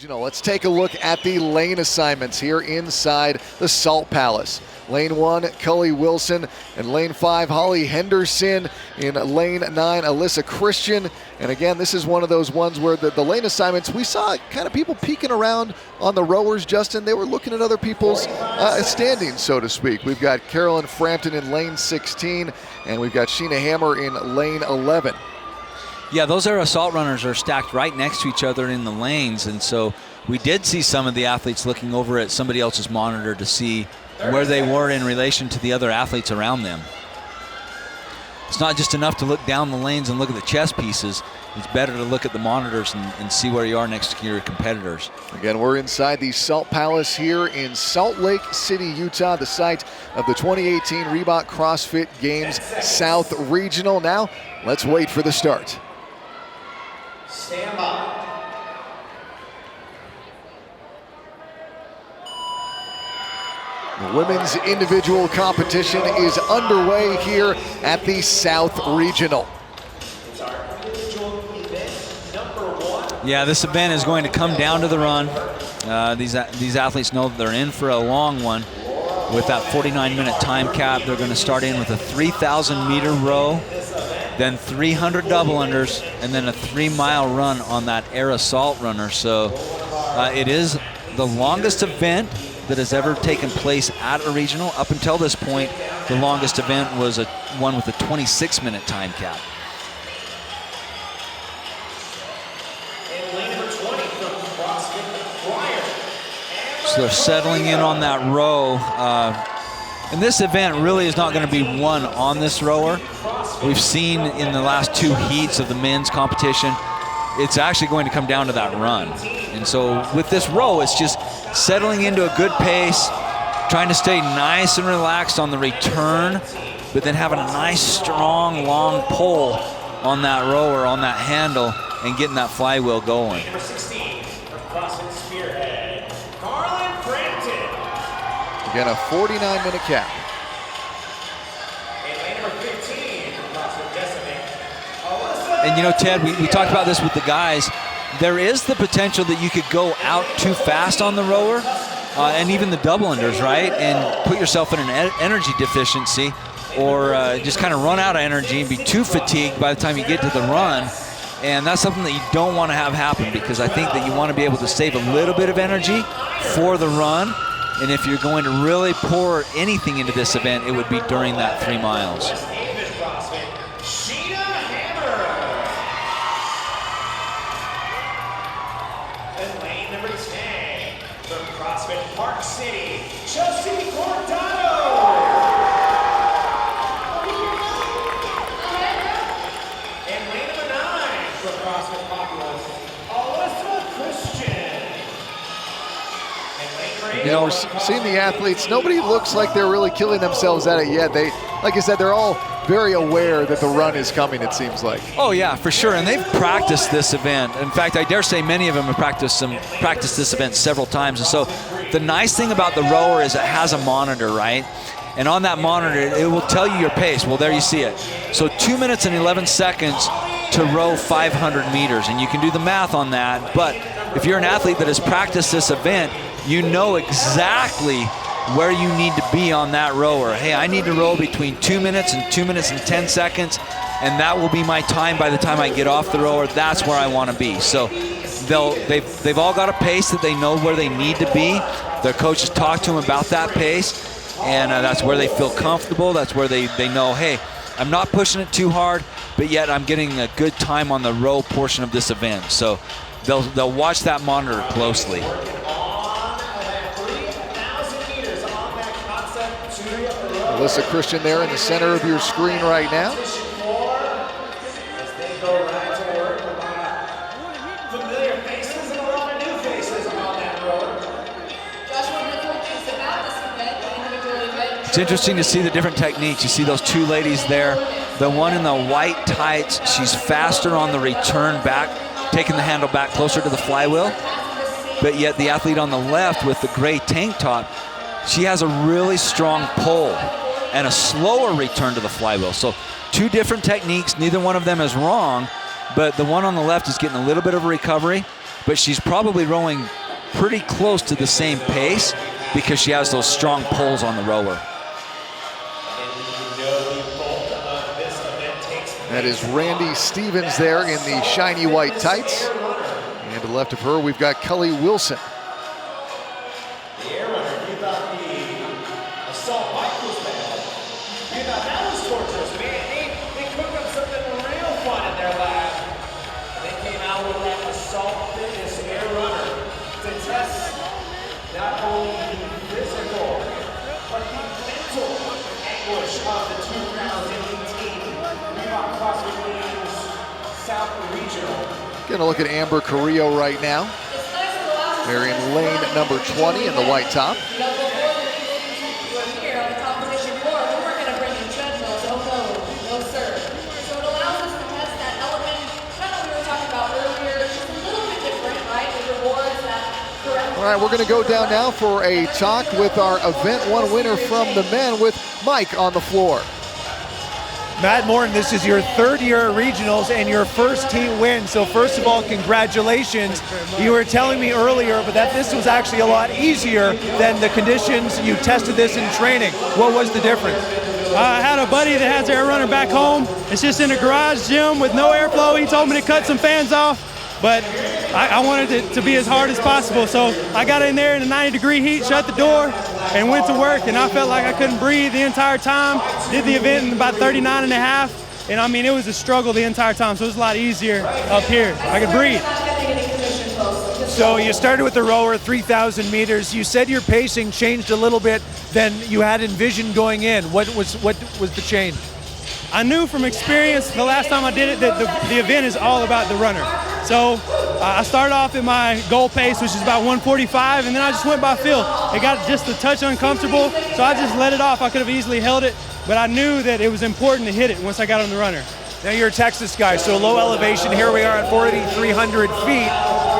Let's take a look at the lane assignments here inside the Salt Palace. Lane 1, Cully Wilson, and lane 5, Holly Henderson. In lane 9, Alyssa Christian. And again, this is one of those ones where the lane assignments, we saw kind of people peeking around on the rowers, Justin. They were looking at other people's standings, so to speak. We've got Carolyn Frampton in lane 16, and we've got Sheena Hammer in lane 11. Yeah, those Air Assault runners are stacked right next to each other in the lanes, and so we did see some of the athletes looking over at somebody else's monitor to see where they were in relation to the other athletes around them. It's not just enough to look down the lanes and look at the chess pieces. It's better to look at the monitors and see where you are next to your competitors. Again, we're inside the Salt Palace here in Salt Lake City, Utah, the site of the 2018 Reebok CrossFit Games South Regional. Now, let's wait for the start. Stand by. The women's individual competition is underway here at the South Regional. It's our individual event number 1. Yeah, this event is going to come down to the run. These athletes know that they're in for a long one. With that 49-minute time cap, they're going to start in with a 3,000-meter row, then 300 double unders, and then a 3-mile run on that Air Assault runner. So it is the longest event that has ever taken place at a regional. Up until this point, the longest event was one with a 26-minute time cap. And lane number 20 from CrossFit Choir. So they're settling in on that row. And this event really is not going to be won on this rower. We've seen in the last 2 heats of the men's competition, it's actually going to come down to that run. And so with this row, it's just settling into a good pace, trying to stay nice and relaxed on the return, but then having a nice, strong, long pull on that rower, on that handle, and getting that flywheel going. Number 16 from CrossFit Spearhead, Carlin Frampton. Again, a 49-minute cap. And lane number 15 from CrossFit Decimate, Alyssa. And you know, Ted, we talked about this with the guys. There is the potential that you could go out too fast on the rower, and even the double unders, right? And put yourself in an energy deficiency, or just kind of run out of energy and be too fatigued by the time you get to the run. And that's something that you don't want to have happen, because I think that you want to be able to save a little bit of energy for the run. And if you're going to really pour anything into this event, it would be during that 3 miles. Park City, Chelsea Cortado. And lane number 9 for CrossFit Populous, Alyssa Christian. And lane number 8. You know, we're seeing the athletes. Nobody looks like they're really killing themselves at it yet. They, like I said, they're all very aware that the run is coming, it seems like. Oh yeah, for sure, and they've practiced this event. In fact, I dare say many of them have practiced this event several times. And so the nice thing about the rower is it has a monitor, right? And on that monitor, it will tell you your pace. Well, there you see it. So 2 minutes and 11 seconds to row 500 meters, and you can do the math on that. But if you're an athlete that has practiced this event, you know exactly where you need to be on that rower. Hey, I need to row between 2 minutes and 2 minutes and 10 seconds, and that will be my time by the time I get off the rower. That's where I want to be. So they've all got a pace that they know where they need to be. Their coaches talk to them about that pace, and that's where they feel comfortable. That's where they know, hey, I'm not pushing it too hard, but yet I'm getting a good time on the row portion of this event. So they'll watch that monitor closely. Alyssa Christian there in the center of your screen right now. Familiar faces and a lot of new faces on that road. It's interesting to see the different techniques. You see those 2 ladies there. The one in the white tights, she's faster on the return back, taking the handle back closer to the flywheel. But yet the athlete on the left with the gray tank top, she has a really strong pull and a slower return to the flywheel. So 2 different techniques, neither one of them is wrong, but the one on the left is getting a little bit of a recovery, but she's probably rowing pretty close to the same pace because she has those strong pulls on the rower. That is Randy Stevens there in the shiny white tights. And to the left of her, we've got Cully Wilson. The air runner, you thought the assault bike was bad. You thought that was torturous. They cooked up something real fun in their lab. They came out with that assault fitness air runner to test not only the physical, but the mental anguish of the 2018 Reebok CrossFit Games South Regional. Gonna look at Amber Carrillo right now. They're in lane number 20 in the white top. You know, before the were here on the competition floor, we weren't going to bring in treadmills. Oh no, no sir. So it allows us to test that element, kind of what we were talking about earlier, just a little bit different, right? It rewards that correct. All right, we're gonna go down now for a talk with our Event 1 winner from the men with Mike on the floor. Matt Morton, this is your third year at regionals and your first team win. So first of all, congratulations. You were telling me earlier, but that this was actually a lot easier than the conditions you tested this in training. What was the difference? I had a buddy that has air runner back home. It's just in a garage gym with no airflow. He told me to cut some fans off, but I wanted it to be as hard as possible. So I got in there in a 90-degree heat, shut the door, and went to work, and I felt like I couldn't breathe the entire time. Did the event in about 39 and a half, and I mean, it was a struggle the entire time, so it was a lot easier up here. I could breathe. So you started with the rower, 3,000 meters. You said your pacing changed a little bit than you had envisioned going in. What was the change? I knew from experience the last time I did it that the event is all about the runner. So I started off at my goal pace, which is about 145, and then I just went by feel. It got just a touch uncomfortable, so I just let it off. I could have easily held it, but I knew that it was important to hit it once I got on the runner. Now you're a Texas guy, so low elevation. Here we are at 4,300 feet,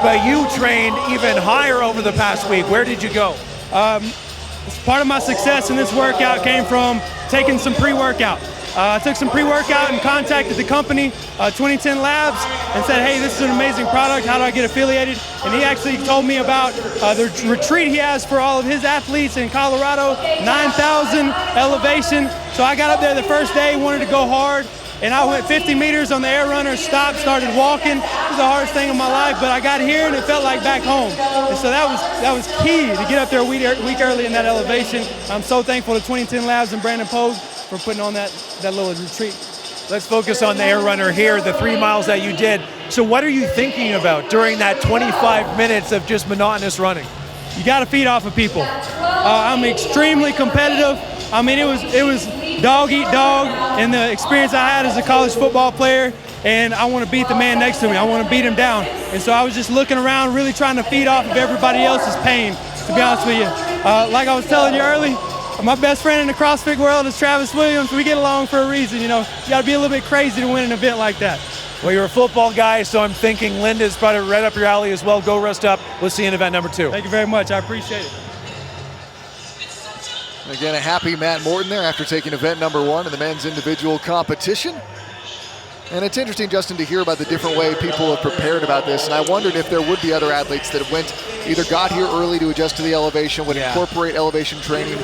but you trained even higher over the past week. Where did you go? Part of my success in this workout came from taking some pre-workout. I took some pre-workout and contacted the company, 2010 Labs, and said, hey, this is an amazing product. How do I get affiliated? And he actually told me about the retreat he has for all of his athletes in Colorado, 9,000 elevation. So I got up there the first day, wanted to go hard, and I went 50 meters on the air runner, stopped, started walking. It was the hardest thing of my life, but I got here and it felt like back home. And so that was key to get up there a week early in that elevation. I'm so thankful to 2010 Labs and Brandon Pogue for putting on that little retreat. Let's focus on the air runner here, the 3 miles that you did. So what are you thinking about during that 25 minutes of just monotonous running? You got to feed off of people. I'm extremely competitive. I mean, it was dog eat dog, and the experience I had as a college football player, and I want to beat the man next to me. I want to beat him down. And so I was just looking around, really trying to feed off of everybody else's pain, to be honest with you. Like I was telling you earlier, my best friend in the CrossFit world is Travis Williams. We get along for a reason, you know. You got to be a little bit crazy to win an event like that. Well, you're a football guy, so I'm thinking Linda's probably right up your alley as well. Go rest up. We'll see you in event number 2. Thank you very much. I appreciate it. Again, a happy Matt Morton there after taking event number 1 in the men's individual competition. And it's interesting, Justin, to hear about the different way people have prepared about this. And I wondered if there would be other athletes that either got here early to adjust to the elevation, would incorporate elevation training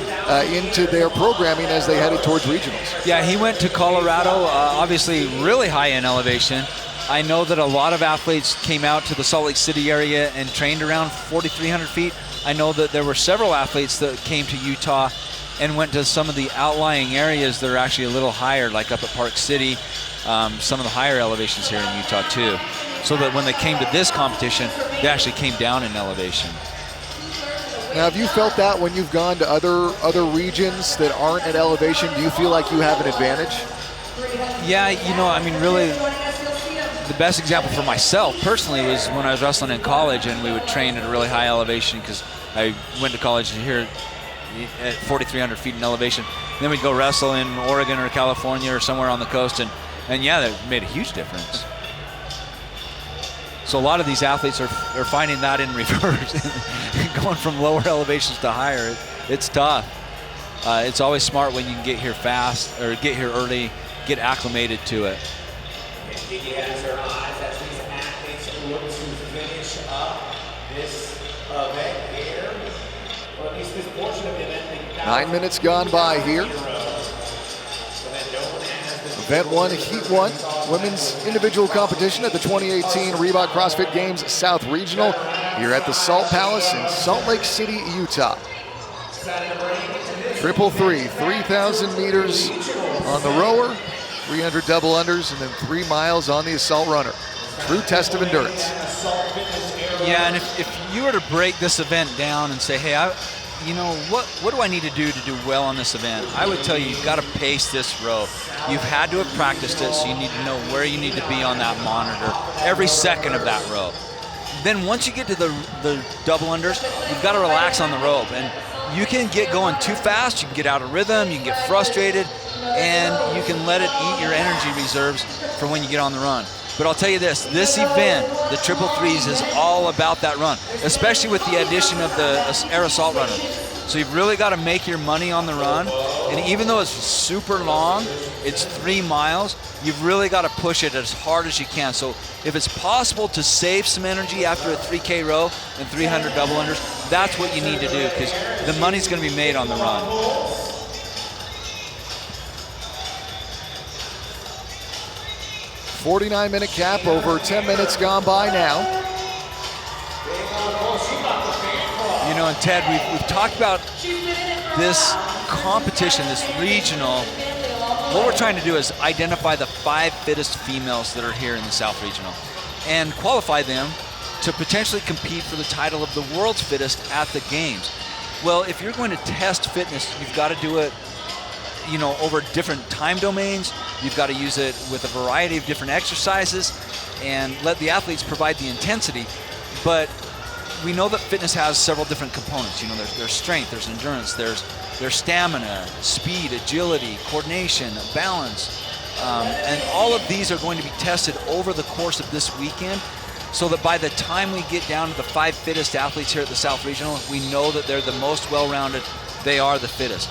into their programming as they headed towards regionals. Yeah, he went to Colorado, obviously really high in elevation. I know that a lot of athletes came out to the Salt Lake City area and trained around 4,300 feet. I know that there were several athletes that came to Utah and went to some of the outlying areas that are actually a little higher, like up at Park City, some of the higher elevations here in Utah too. So that when they came to this competition, they actually came down in elevation. Now, have you felt that when you've gone to other regions that aren't at elevation? Do you feel like you have an advantage? Yeah, you know, I mean, really, the best example for myself personally was when I was wrestling in college, and we would train at a really high elevation because I went to college here at 4,300 feet in elevation. And then we'd go wrestle in Oregon or California or somewhere on the coast, and yeah, that made a huge difference. So a lot of these athletes are finding that in reverse, going from lower elevations to higher. It's tough. It's always smart when you can get here fast or get here early, get acclimated to it. He has her eyes as these athletes look to finish up this event here, or at least this portion of the event. 9 minutes gone by here. Event 1, Heat 1, women's individual competition at the 2018 Reebok CrossFit Games South Regional here at the Salt Palace in Salt Lake City, Utah. Triple three, 3,000 meters on the rower, 300 double unders, and then 3 miles on the assault runner. True test of endurance. Yeah, and if you were to break this event down and say, hey, what do I need to do well on this event? I would tell you, you've got to pace this row. You've had to have practiced it, so you need to know where you need to be on that monitor every second of that row. Then once you get to the double unders, you've got to relax on the rope. And you can get going too fast, you can get out of rhythm, you can get frustrated, and you can let it eat your energy reserves for when you get on the run. But I'll tell you this event, the triple threes, is all about that run, especially with the addition of the air assault runner. So you've really got to make your money on the run. And even though it's super long, it's 3 miles, you've really got to push it as hard as you can. So if it's possible to save some energy after a 3K row and 300 double unders, that's what you need to do, because the money's going to be made on the run. 49-minute cap, over 10 minutes gone by now. You know, and Ted, we've talked about this competition, this regional. What we're trying to do is identify the 5 fittest females that are here in the South Regional and qualify them to potentially compete for the title of the world's fittest at the games. Well, if you're going to test fitness, you've got to do it, you know, over different time domains. You've got to use it with a variety of different exercises and let the athletes provide the intensity. But we know that fitness has several different components. You know, there's strength, there's endurance, there's stamina, speed, agility, coordination, balance. And all of these are going to be tested over the course of this weekend, so that by the time we get down to the 5 fittest athletes here at the South Regional, we know that they're the most well-rounded, they are the fittest.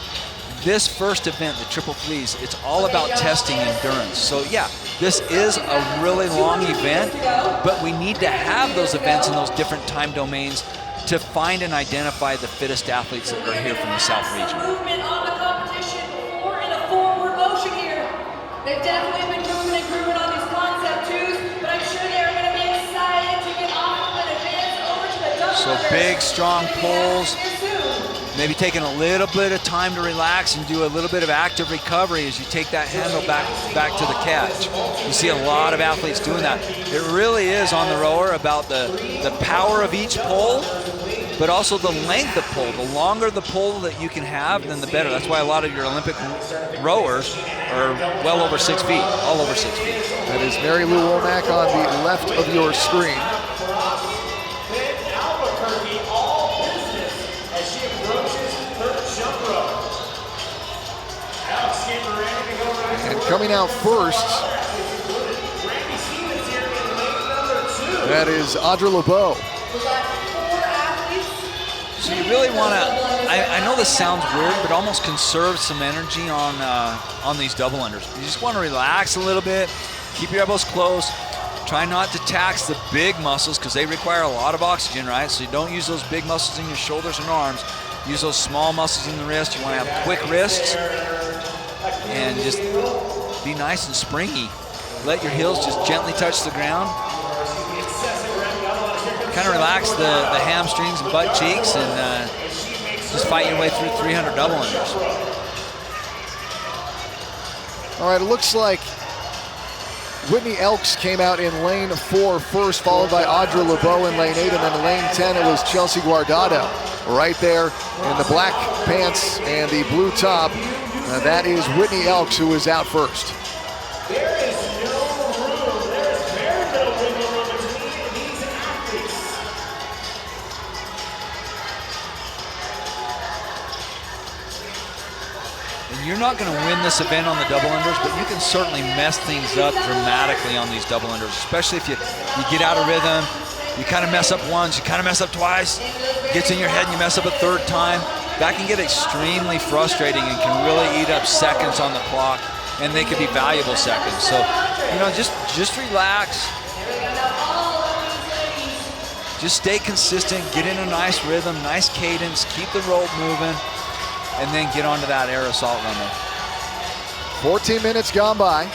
This first event, the triple threes, it's all about testing endurance. So yeah, this is a really long event, but we need to have those events in those different time domains to find and identify the fittest athletes that are here from the South Region. Movement on the competition before in a forward motion here. They've definitely been moving and grooving on these concept twos, but I'm sure they're going to be excited to get off and advance over to the double. So big, strong pulls. Maybe taking a little bit of time to relax and do a little bit of active recovery as you take that handle back to the catch. You see a lot of athletes doing that. It really is on the rower about the power of each pull, but also the length of pull. The longer the pull that you can have, then the better. That's why a lot of your Olympic rowers are well over 6 feet, all over 6 feet. That is Mary Lou Womack on the left of your screen. And coming out first, that is Audra LeBeau. So you really want to, I know this sounds weird, but almost conserve some energy on these double unders. You just want to relax a little bit, keep your elbows close, try not to tax the big muscles because they require a lot of oxygen, right? So you don't use those big muscles in your shoulders and arms. Use those small muscles in the wrist. You want to have quick wrists and just be nice and springy. Let your heels just gently touch the ground. Kind of relax the hamstrings and butt cheeks and just fight your way through 300 double unders. All right, it looks like Whitney Elks came out in lane 4 first, followed by Audra LeBeau in lane 8, and then in lane 10 it was Chelsea Guardado right there in the black pants and the blue top. That is Whitney Elks, who is out first. There is no room, there is very little wiggle room between these athletes. And you're not going to win this event on the double unders, but you can certainly mess things up dramatically on these double unders, especially if you get out of rhythm, you kind of mess up once, you kind of mess up twice, it gets in your head and you mess up a third time. That can get extremely frustrating and can really eat up seconds on the clock, and they could be valuable seconds. So, you know, just relax. just stay consistent, get in a nice rhythm, nice cadence, keep the rope moving, and then get onto that air assault runner. 14 minutes gone by.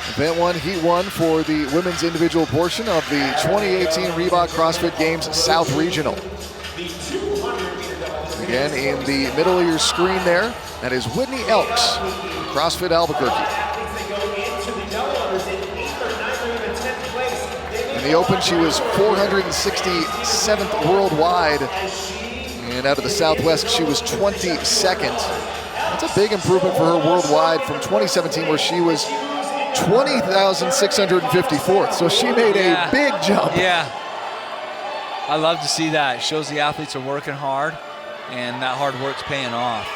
Event 1, Heat 1 for the women's individual portion of the 2018 Reebok CrossFit Games South Regional. Again, in the middle of your screen there, that is Whitney Elks, CrossFit Albuquerque. In the Open, she was 467th worldwide, and out of the Southwest, she was 22nd. That's a big improvement for her worldwide from 2017, where she was 20,654th. So she made a big jump. Yeah, I love to see that. It shows the athletes are working hard, and that hard work's paying off.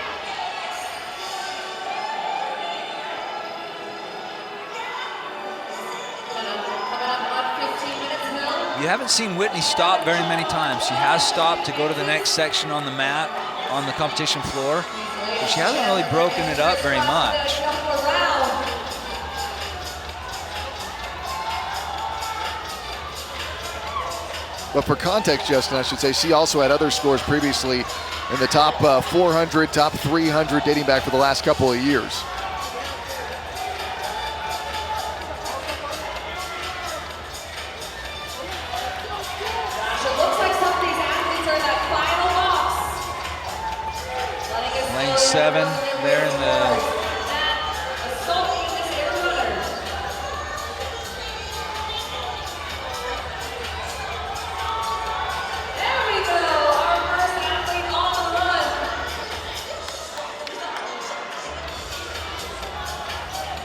You haven't seen Whitney stop very many times. She has stopped to go to the next section on the mat, on the competition floor, but she hasn't really broken it up very much. But for context, Justin, I should say, she also had other scores previously in the top 400, top 300, dating back for the last couple of years. Lane 7 there in the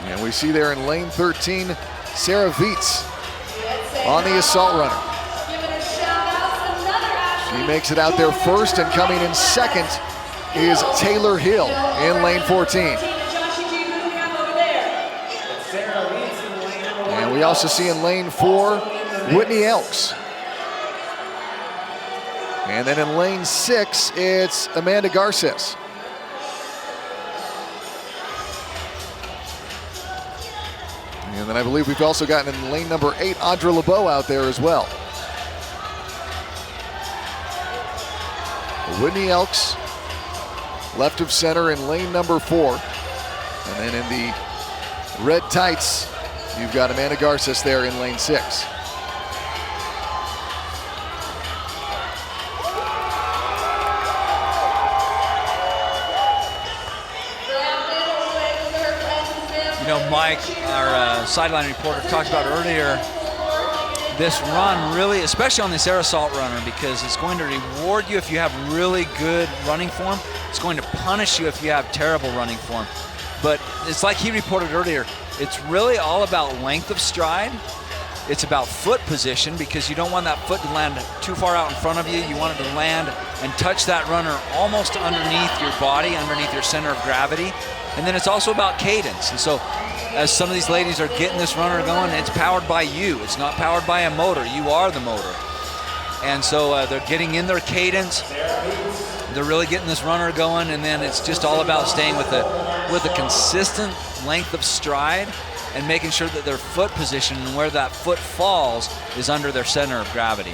and we see there in lane 13, Sarah Viets on the assault runner. She makes it out there first, and coming in second is Taylor Hill in lane 14. And we also see in lane 4, Whitney Elks. And then in lane 6, it's Amanda Garces. And then I believe we've also gotten in lane number 8, Audra LeBeau out there as well. Whitney Elks, left of center in lane number 4. And then in the red tights, you've got Amanda Garces there in lane 6. You know, Mike, our sideline reporter, talked about earlier, this run really, especially on this air assault runner, because it's going to reward you if you have really good running form. It's going to punish you if you have terrible running form. But it's like he reported earlier, it's really all about length of stride. It's about foot position, because you don't want that foot to land too far out in front of you. You want it to land and touch that runner almost underneath your body, underneath your center of gravity. And then it's also about cadence. And so as some of these ladies are getting this runner going, it's powered by you. It's not powered by a motor. You are the motor. And so they're getting in their cadence. They're really getting this runner going, and then it's just all about staying with a consistent length of stride and making sure that their foot position and where that foot falls is under their center of gravity.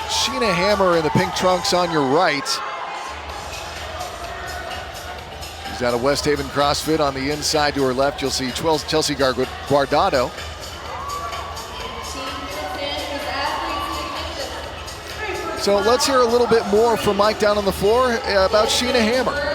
Sheena Hammer in the pink trunks on your right. She's out of West Haven CrossFit. On the inside to her left, you'll see Chelsea Guardado. So let's hear a little bit more from Mike down on the floor about Sheena Hammer.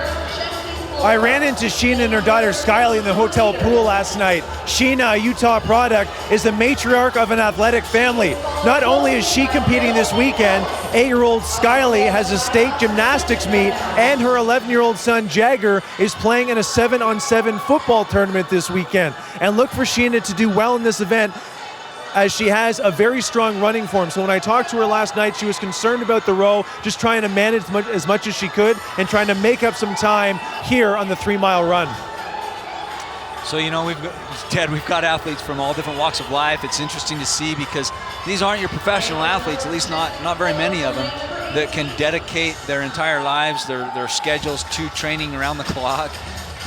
I ran into Sheena and her daughter Skylie in the hotel pool last night. Sheena, a Utah product, is the matriarch of an athletic family. Not only is she competing this weekend, 8-year-old Skylie has a state gymnastics meet, and her 11-year-old son Jagger is playing in a 7-on-7 football tournament this weekend. And look for Sheena to do well in this event, as she has a very strong running form. So when I talked to her last night, she was concerned about the row, just trying to manage as much as she could and trying to make up some time here on the 3-mile run. So, you know, we've got athletes from all different walks of life. It's interesting to see because these aren't your professional athletes, at least not very many of them, that can dedicate their entire lives, their schedules to training around the clock.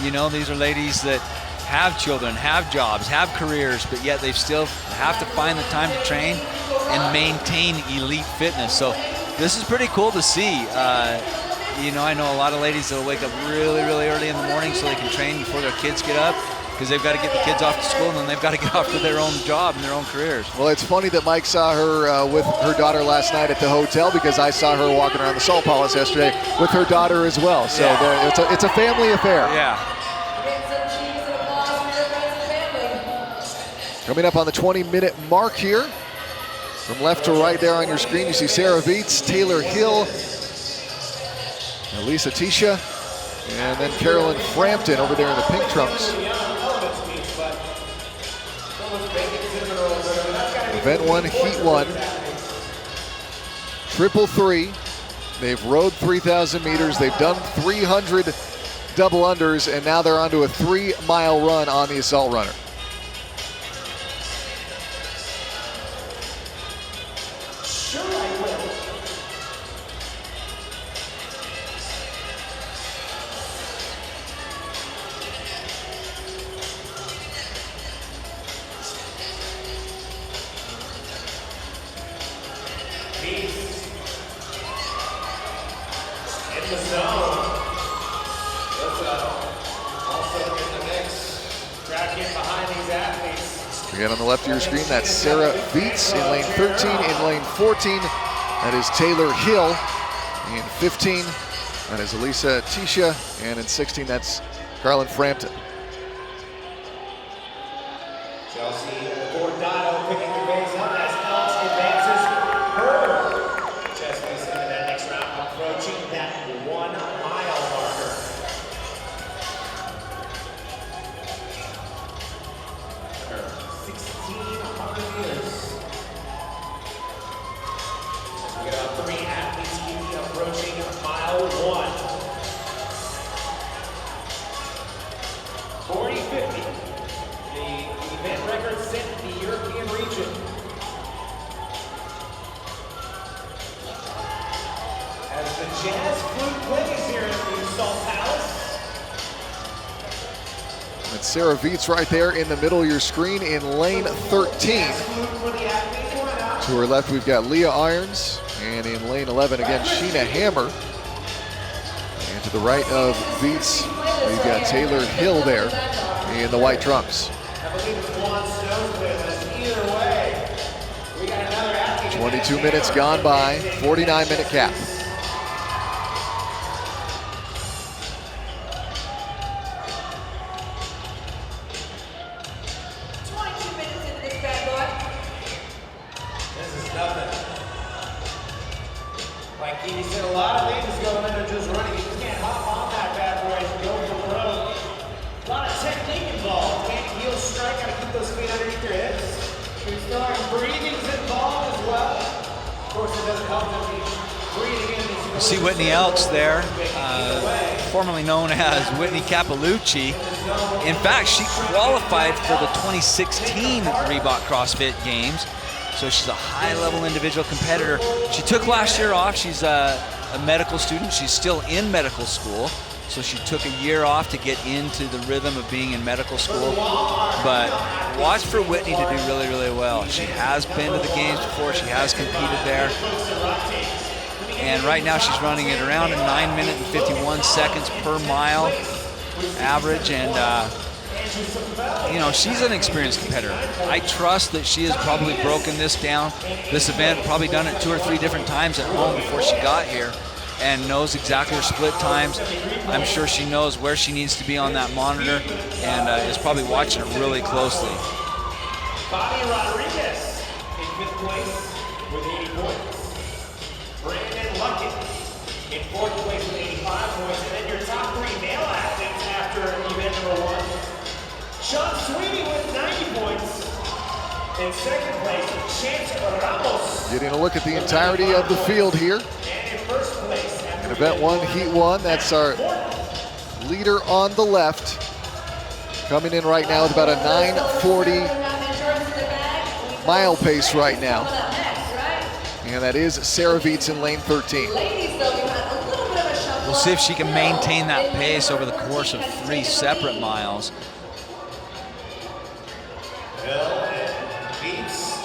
You know, these are ladies that have children, have jobs, have careers, but yet they still have to find the time to train and maintain elite fitness. So this is pretty cool to see. You know, I know a lot of ladies that will wake up really, really early in the morning so they can train before their kids get up, because they've got to get the kids off to school and then they've got to get off to their own job and their own careers. Well, it's funny that Mike saw her with her daughter last night at the hotel, because I saw her walking around the Salt Palace yesterday with her daughter as well. So it's a family affair. Yeah. Coming up on the 20-minute mark here. From left to right there on your screen, you see Sarah Viets, Taylor Hill, Elisa Tisha, and then Carolyn Frampton over there in the pink trunks. Event 1, Heat 1. Triple 3. They've rowed 3,000 meters. They've done 300 double unders, and now they're onto a 3-mile run on the assault runner. Again, on the left of your screen, that's Sarah Viets in lane 13. In lane 14, that is Taylor Hill. In 15, that is Elisa Tisha. And in 16, that's Carolyn Frampton. Chelsea Bordado picking the base up as Elks advances her chest piece into that next round, approaching that 1-mile marker. Her 1,600 meters. We got 3 athletes approaching mile 1. 40-50. The event record set in the European region. As the jazz flute plays here at the Salt Palace. That's Sarah Viets right there in the middle of your screen in lane 13. To her left, we've got Leah Irons. And in lane 11, again, Sheena Hammer. And to the right of Viets, we've got Taylor Hill there in the white trunks. 22 minutes gone by, 49-minute cap. He said a lot of things going into just running. You just can't hop on that bad boy and go for broke. A lot of technique involved. Can't heel strike, gotta keep those feet underneath your hips. Breathing's involved as well. Of course, it doesn't help them be breathing in. You see Whitney Elks there, formerly known as Whitney Capalucci. In fact, she qualified for the 2016 Reebok CrossFit Games. So she's a high-level individual competitor. She took last year off. She's a medical student. She's still in medical school. So she took a year off to get into the rhythm of being in medical school. But watch for Whitney to do really, really well. She has been to the games before. She has competed there. And right now she's running it around 9 minutes and 51 seconds per mile average. And you know, she's an experienced competitor. I trust that she has probably broken this down, this event, probably done it 2 or 3 different times at home before she got here, and knows exactly her split times. I'm sure she knows where she needs to be on that monitor, and is probably watching it really closely. Bobby Rodriguez in 5th place with 80 points. Brandon Luckett in 4th place with 85 points. And then your top 3 male athletes after event number 1. Sean Sweeney with 90 points. In 2nd place, Chance Ramos. Getting a look at the entirety of the field here. And in 1st place, in event 1, heat 1, that's our leader on the left. coming in right now with about a 9:40 mile pace right now. And that is Sarah Viets in lane 13. We'll see if she can maintain that pace over the course of 3 separate miles.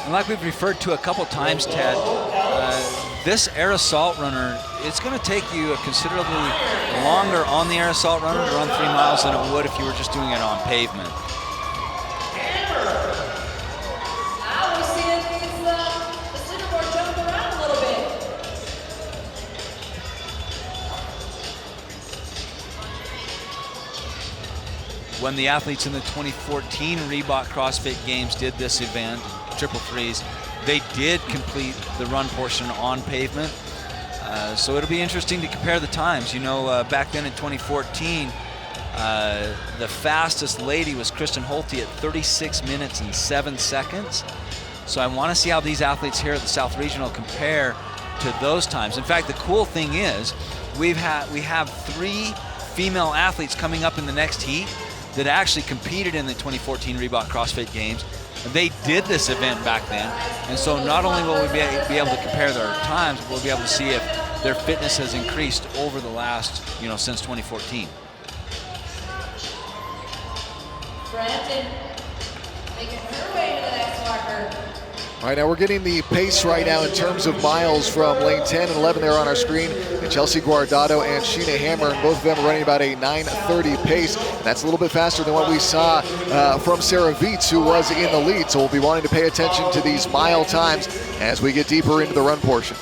And like we've referred to a couple times, Ted, this air assault runner, it's going to take you a considerably longer on the air assault runner to run 3 miles than it would if you were just doing it on pavement. When the athletes in the 2014 Reebok CrossFit Games did this event, triple threes, they did complete the run portion on pavement. So it'll be interesting to compare the times. You know, back then in 2014, the fastest lady was Kristen Holte at 36 minutes and 7 seconds. So I want to see how these athletes here at the South Regional compare to those times. In fact, the cool thing is we have 3 female athletes coming up in the next heat that actually competed in the 2014 Reebok CrossFit Games. And they did this event back then. And so not only will we be able to compare their times, but we'll be able to see if their fitness has increased over the last, since 2014. Brandon making her way to the next marker. All right, now we're getting the pace right now in terms of miles from lane 10 and 11 there on our screen. And Chelsea Guardado and Sheena Hammer, and both of them are running about a 9:30 pace. That's a little bit faster than what we saw from Sarah Viets, who was in the lead. So we'll be wanting to pay attention to these mile times as we get deeper into the run portion.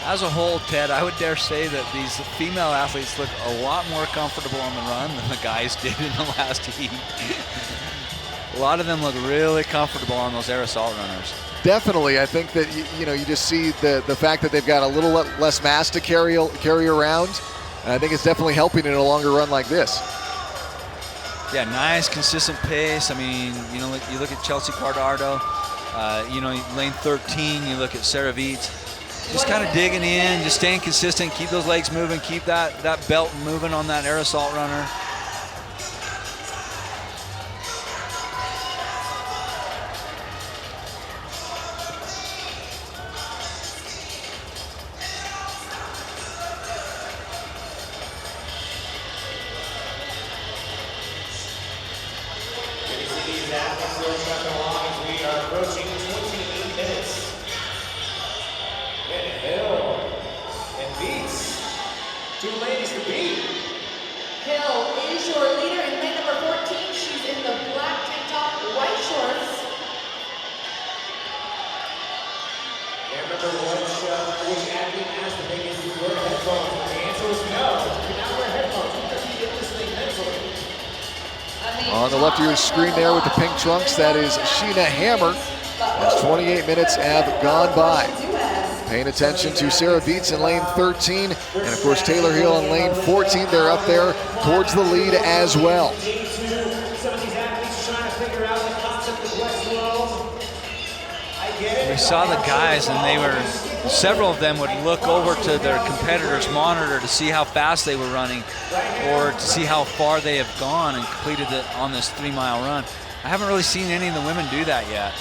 As a whole, Ted, I would dare say that these female athletes look a lot more comfortable on the run than the guys did in the last heat. A lot of them look really comfortable on those air assault runners. Definitely. I think that, you just see the fact that they've got a little less mass to carry around. And I think it's definitely helping in a longer run like this. Yeah, nice, consistent pace. I mean, you look at Chelsea Guardado, lane 13, you look at Sarah Viets. Just kind of digging in, just staying consistent, keep those legs moving, keep that belt moving on that air assault runner. On the left of your screen there with the pink trunks, that is Sheena Hammer, as 28 minutes have gone by. Paying attention to Sarah Viets in lane 13, and of course Taylor Hill in lane 14. They're up there towards the lead as well. We saw the guys, and several of them would look over to their competitors' monitor to see how fast they were running or to see how far they have gone and completed it on this 3-mile run. I haven't really seen any of the women do that yet.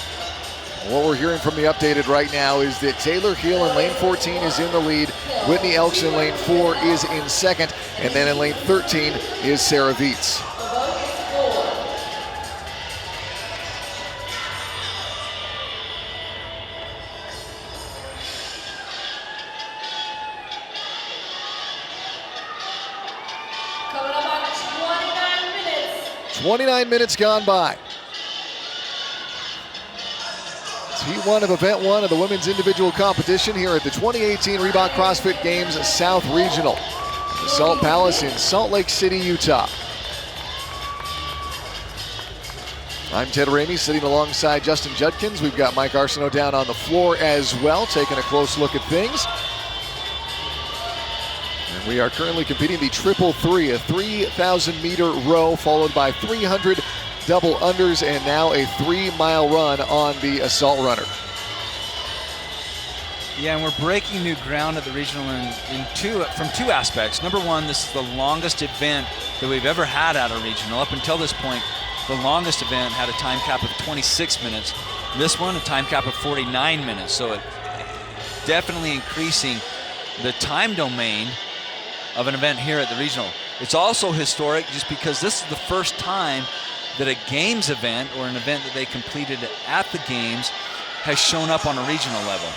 What we're hearing from the updated right now is that Taylor Hill in lane 14 is in the lead, Whitney Elks in lane 4 is in second, and then in lane 13 is Sarah Viets. 29 minutes gone by. It's heat 1 of event 1 of the women's individual competition here at the 2018 Reebok CrossFit Games South Regional. The Salt Palace in Salt Lake City, Utah. I'm Ted Ramey sitting alongside Justin Judkins. We've got Mike Arsenault down on the floor as well, taking a close look at things. And we are currently competing the triple three, a 3,000-meter row followed by 300 double unders, and now a 3-mile run on the assault runner. Yeah, and we're breaking new ground at the regional from two aspects. Number one, this is the longest event that we've ever had at a regional. Up until this point, the longest event had a time cap of 26 minutes. This one, a time cap of 49 minutes. So it definitely increasing the time domain of an event here at the regional. It's also historic just because this is the first time that a games event or an event that they completed at the games has shown up on a regional level.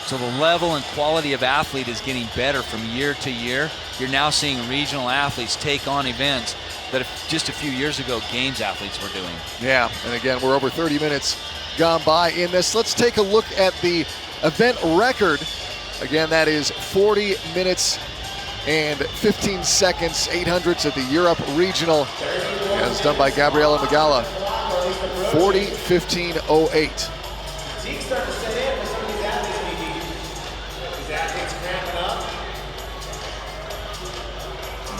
So the level and quality of athlete is getting better from year to year. You're now seeing regional athletes take on events that just a few years ago games athletes were doing. Yeah, and again, we're over 30 minutes gone by in this. Let's take a look at the event record. Again, that is 40 minutes and 15 seconds, 800s at the Europe Regional, as done by Gabriela Magala, 40:15:08. Zeke's starting to set in for some of these athletes, BB. These athletes cramping up.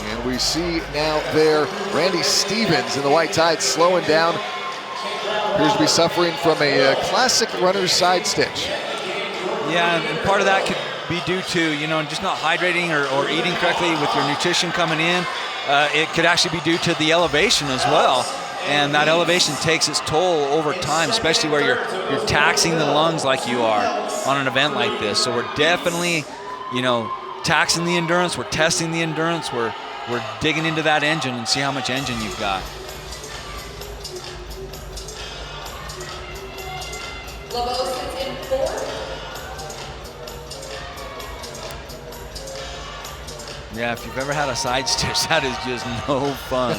And we see now there Randy Stevens in the white tights slowing down. Appears to be suffering from a classic runner's side stitch. Yeah, and part of that could be due to, just not hydrating or eating correctly with your nutrition coming in. It could actually be due to the elevation as well. And that elevation takes its toll over time, especially where you're taxing the lungs like you are on an event like this. So we're definitely, taxing the endurance. We're testing the endurance. We're digging into that engine and see how much engine you've got. Lobos sits in 4. Yeah, if you've ever had a side stitch, that is just no fun.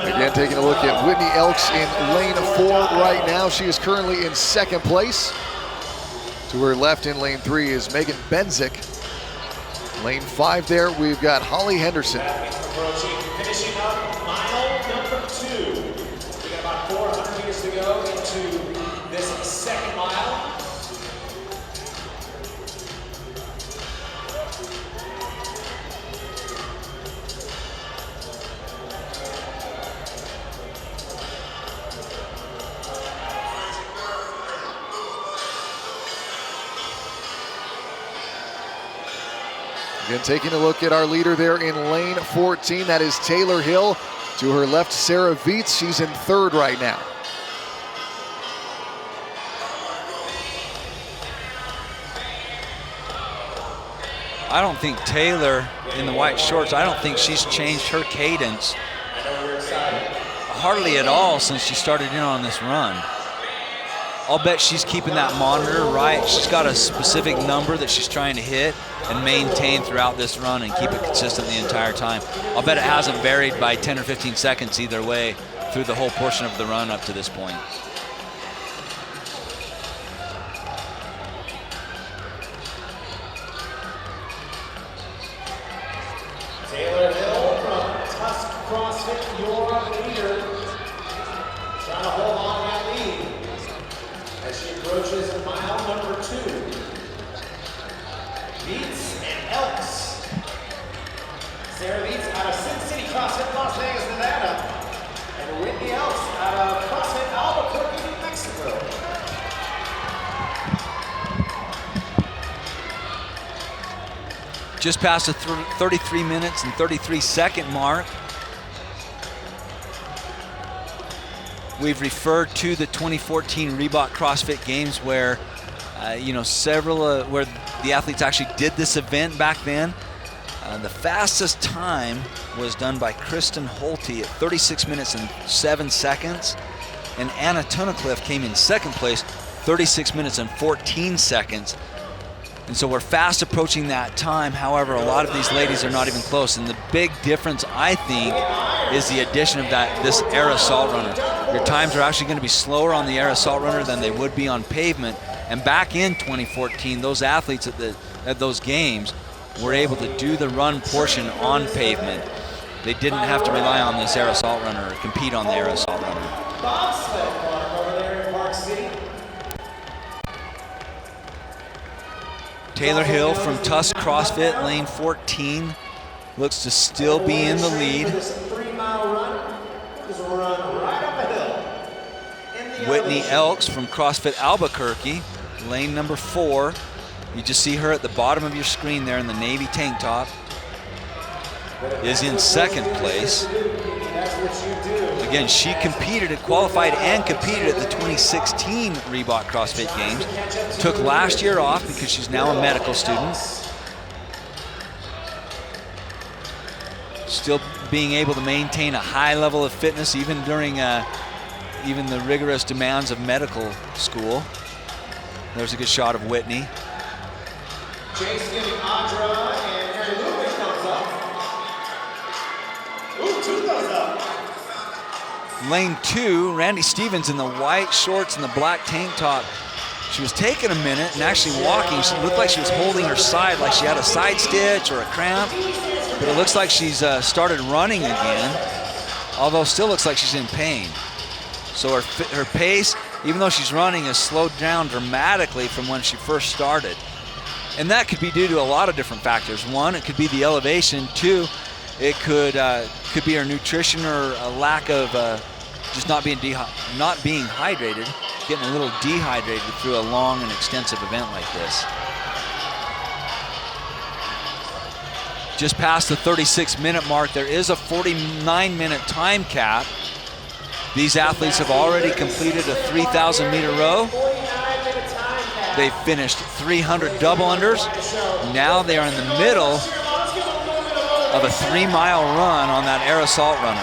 Again, taking a look at Whitney Elks in lane 4 right now. She is currently in second place. To her left in lane 3 is Megan Benzik. Lane 5 there, we've got Holly Henderson. Approaching, finishing up mile number 2. We got about 400 meters to go into this second mile. Again, taking a look at our leader there in lane 14, that is Taylor Hill. To her left, Sarah Viets. She's in 3rd right now. I don't think Taylor in the white shorts, I don't think she's changed her cadence hardly at all since she started in on this run. I'll bet she's keeping that monitor right. She's got a specific number that she's trying to hit and maintain throughout this run and keep it consistent the entire time. I'll bet it hasn't varied by 10 or 15 seconds either way through the whole portion of the run up to this point. Taylor Hill from Tusk CrossFit, your leader. Trying to hold on to that lead as she approaches mile number 2. Viets and Elks. Sarah Viets out of Sin City CrossFit, Las Vegas, Nevada. And Whitney Elks out of CrossFit Albuquerque, New Mexico. Just past the 33 minutes and 33 second mark. We've referred to the 2014 Reebok CrossFit Games where, several, where the athletes actually did this event back then. The fastest time was done by Kristen Holte at 36 minutes and 7 seconds. And Anna Tunnicliffe came in second place, 36 minutes and 14 seconds. And so we're fast approaching that time. However, a lot of these ladies are not even close. And the big difference, I think, is the addition of this air assault runner. Your times are actually going to be slower on the air assault runner than they would be on pavement. And back in 2014, those athletes at those games were able to do the run portion on pavement. They didn't have to rely on this air assault runner or compete on the air assault runner. Bobsled park over there in Park City. Taylor Hill from Tusk CrossFit, lane 14, looks to still be in the lead. This 3-mile run is a run right up a hill. Whitney Elks from CrossFit Albuquerque, lane number 4. You just see her at the bottom of your screen there in the navy tank top. Is in second place. Again, she qualified and competed at the 2016 Reebok CrossFit Games. Took last year off because she's now a medical student. Still being able to maintain a high level of fitness even during even the rigorous demands of medical school. There's a good shot of Whitney. Chase giving Audra and Mary Lewis comes up. Ooh, 2 goes up. Lane 2, Randy Stevens in the white shorts and the black tank top. She was taking a minute and actually walking. She looked like she was holding her side, like she had a side stitch or a cramp. But it looks like she's started running again, although still looks like she's in pain. So her pace, even though she's running, has slowed down dramatically from when she first started. And that could be due to a lot of different factors. One, it could be the elevation. 2, it could be her nutrition or a lack of just not being hydrated, getting a little dehydrated through a long and extensive event like this. Just past the 36-minute mark, there is a 49-minute time cap. These athletes have already completed a 3,000-meter row. They've finished 300 double unders. Now they are in the middle of a 3-mile run on that air assault runner.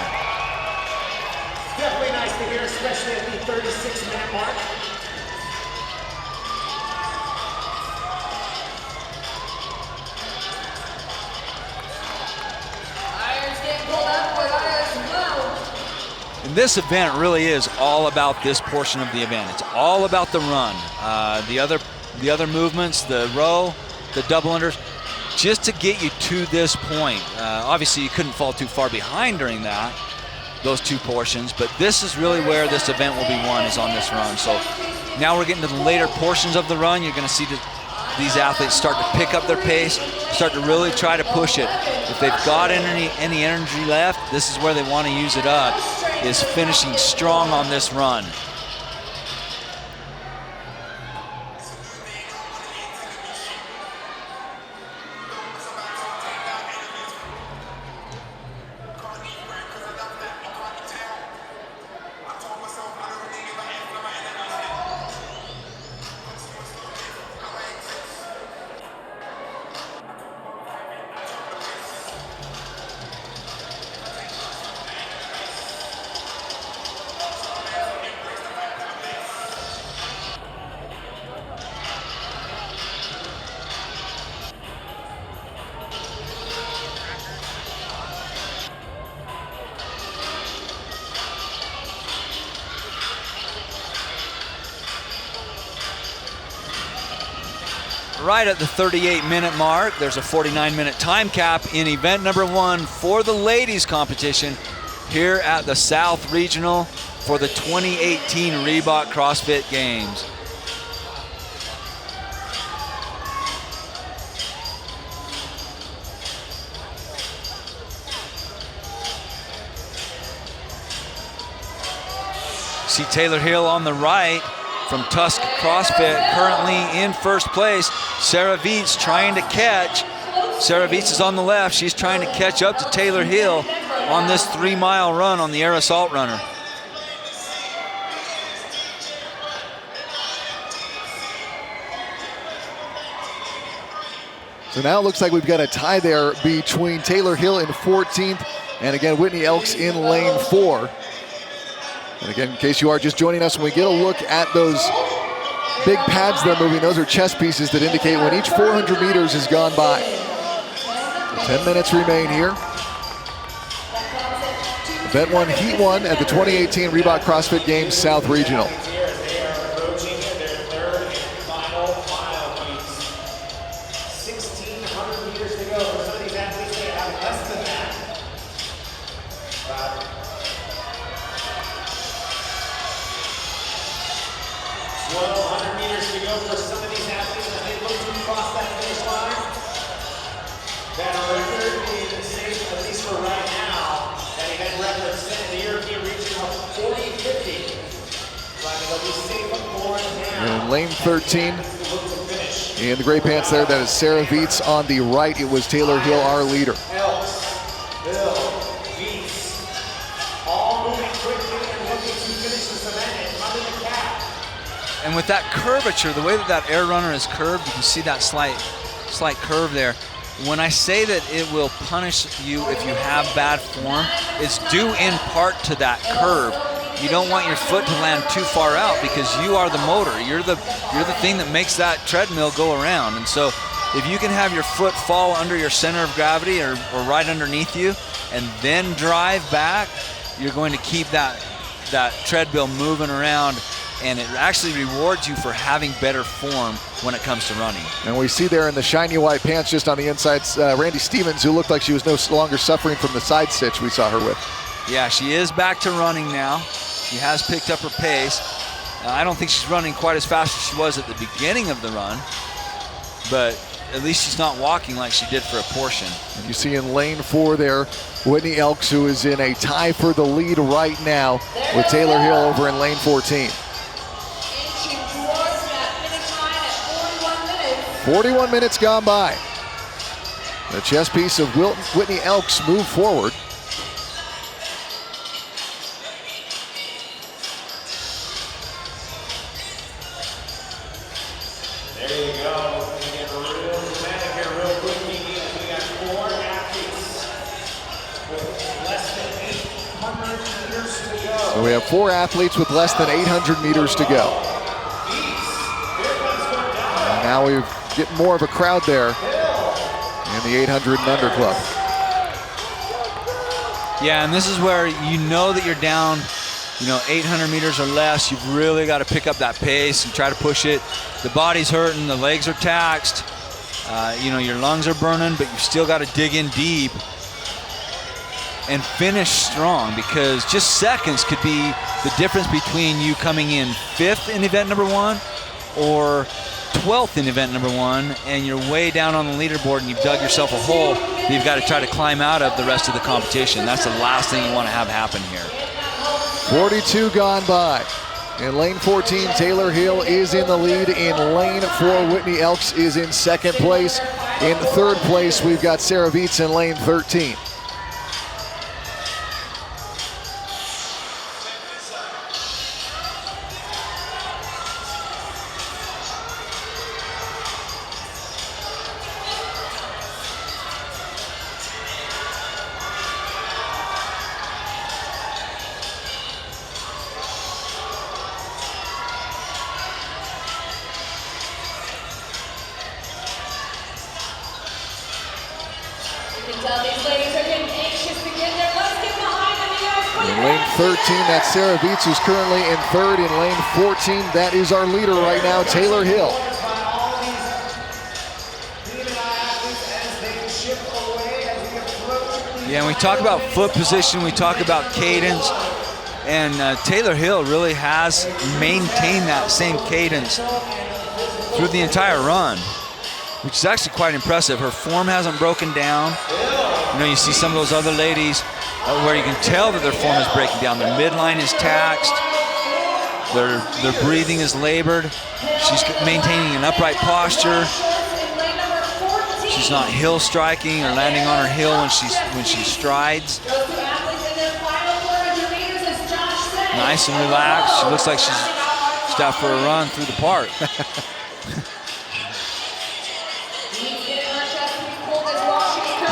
Definitely nice to hear, especially at the 36-minute mark. Irons getting pulled up with irons low. And this event really is all about this portion of the event. It's all about the run. The other movements, the row, the double unders, just to get you to this point. Obviously, you couldn't fall too far behind during those 2 portions, but this is really where this event will be won, is on this run. So now we're getting to the later portions of the run. You're going to see these athletes start to pick up their pace, start to really try to push it. If they've got any energy left, this is where they want to use it up, is finishing strong on this run. Right at the 38-minute mark, there's a 49-minute time cap in event number 1 for the ladies competition here at the South Regional for the 2018 Reebok CrossFit Games. See Taylor Hill on the right from Tusk CrossFit, currently in first place. Sarah Viets trying to catch. Sarah Viets is on the left. She's trying to catch up to Taylor Hill on this 3-mile run on the air assault runner. So now it looks like we've got a tie there between Taylor Hill in 14th and again Whitney Elks in lane 4. And again, in case you are just joining us, when we get a look at those big pads they're moving, those are chest pieces that indicate when each 400 meters has gone by. 10 minutes remain here. Event 1, Heat 1 at the 2018 Reebok CrossFit Games South Regional. They are approaching their third and final mile. 1,600 meters to go. For some of these athletes, they have less than that. But 1,200 meters to go for some of these athletes as they look to cross that finish line. That record is safe, at least for right now. That event record set in the European region of 40-50. But it'll be safe for now. In lane 13, in the gray pants there, that is Sarah Viets. On the right, it was Taylor Hill, our leader. Elks, Hill, Viets, all moving quickly and looking to finish this event and under the cap. And with that curvature, the way that air runner is curved, you can see that slight curve there. When I say that it will punish you if you have bad form, it's due in part to that curve. You don't want your foot to land too far out because you are the motor. You're the thing that makes that treadmill go around. And so if you can have your foot fall under your center of gravity or right underneath you and then drive back, you're going to keep that treadmill moving around, and it actually rewards you for having better form when it comes to running. And we see there in the shiny white pants just on the inside, Randy Stevens, who looked like she was no longer suffering from the side stitch we saw her with. Yeah, she is back to running now. She has picked up her pace. I don't think she's running quite as fast as she was at the beginning of the run, but at least she's not walking like she did for a portion. And you see in lane 4 there, Whitney Elks, who is in a tie for the lead right now with Taylor Hill over in lane 14. 41 minutes gone by. The chest piece of Whitney Elks move forward. There you go. We're going to get real dramatic here real quick. We got 4 athletes with less than 800 meters to go. So we have 4 athletes with less than 800 meters to go. And now we're getting more of a crowd there in the 800 and under club. Yeah, and this is where you know that you're down, 800 meters or less. You've really got to pick up that pace and try to push it. The body's hurting, the legs are taxed, your lungs are burning, but you still got to dig in deep and finish strong, because just seconds could be the difference between you coming in 5th in event number 1 or 12th in event number 1, and you're way down on the leaderboard and you've dug yourself a hole that you've got to try to climb out of the rest of the competition. That's the last thing you want to have happen here. 42 gone by. In lane 14, Taylor Hill is in the lead. In lane 4, Whitney Elks is in 2nd place. In 3rd place, we've got Sarah Viets in lane 13. In lane 13, that's Sarah Viets, who's currently in 3rd. In lane 14, that is our leader right now, Taylor Hill. Yeah, and we talk about foot position, we talk about cadence, and Taylor Hill really has maintained that same cadence through the entire run, which is actually quite impressive. Her form hasn't broken down. You see some of those other ladies where you can tell that their form is breaking down. Their midline is taxed. Their breathing is labored. She's maintaining an upright posture. She's not hill striking or landing on her heel when she strides. Nice and relaxed. She looks like she's out for a run through the park.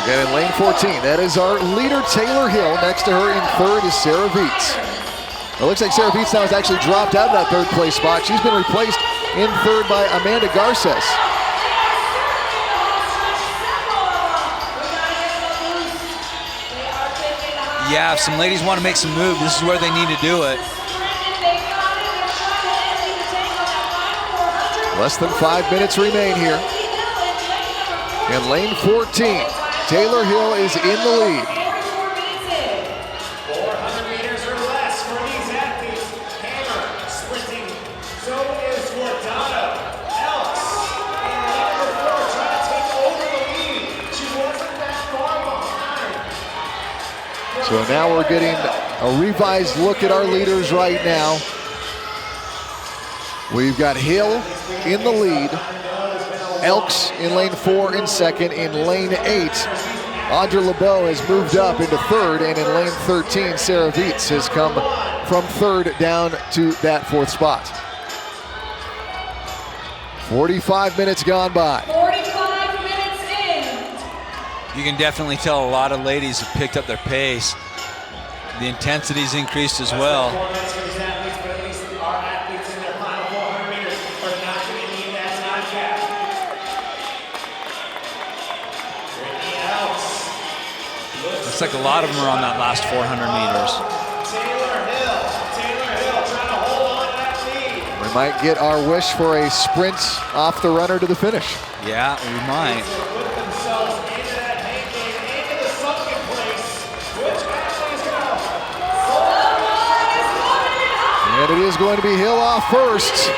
And in lane 14, that is our leader, Taylor Hill. Next to her in 3rd is Sarah Viets. It looks like Sarah Viets now has actually dropped out of that 3rd place spot. She's been replaced in third by Amanda Garces. Yeah, if some ladies want to make some moves, this is where they need to do it. Less than 5 minutes remain here. In lane 14, Taylor Hill is in the lead. 400 meters or less for these athletes. Hammer sprinting. So is Gordano. Elks in lane number 4 trying to take over the lead. She wasn't that far behind. So now we're getting a revised look at our leaders right now. We've got Hill in the lead. Elks in lane 4 in second. In lane 8, Audra LeBeau has moved up into third. And in lane 13, Sarah Viets has come from third down to that 4th spot. 45 minutes gone by. 45 minutes in. You can definitely tell a lot of ladies have picked up their pace. The intensity's increased as well. 4 minutes for these athletes, but at least our athletes in their final 400 meters are not going to need that time cap. Whitney Elks. Looks like a lot of them are on that last 400 meters. Taylor Hill trying to hold on to that lead. We might get our wish for a sprint off the runner to the finish. Yeah, we might. To put themselves into that hanging, into the sunken place. Which athlete is going to And it is going to be Hill off first.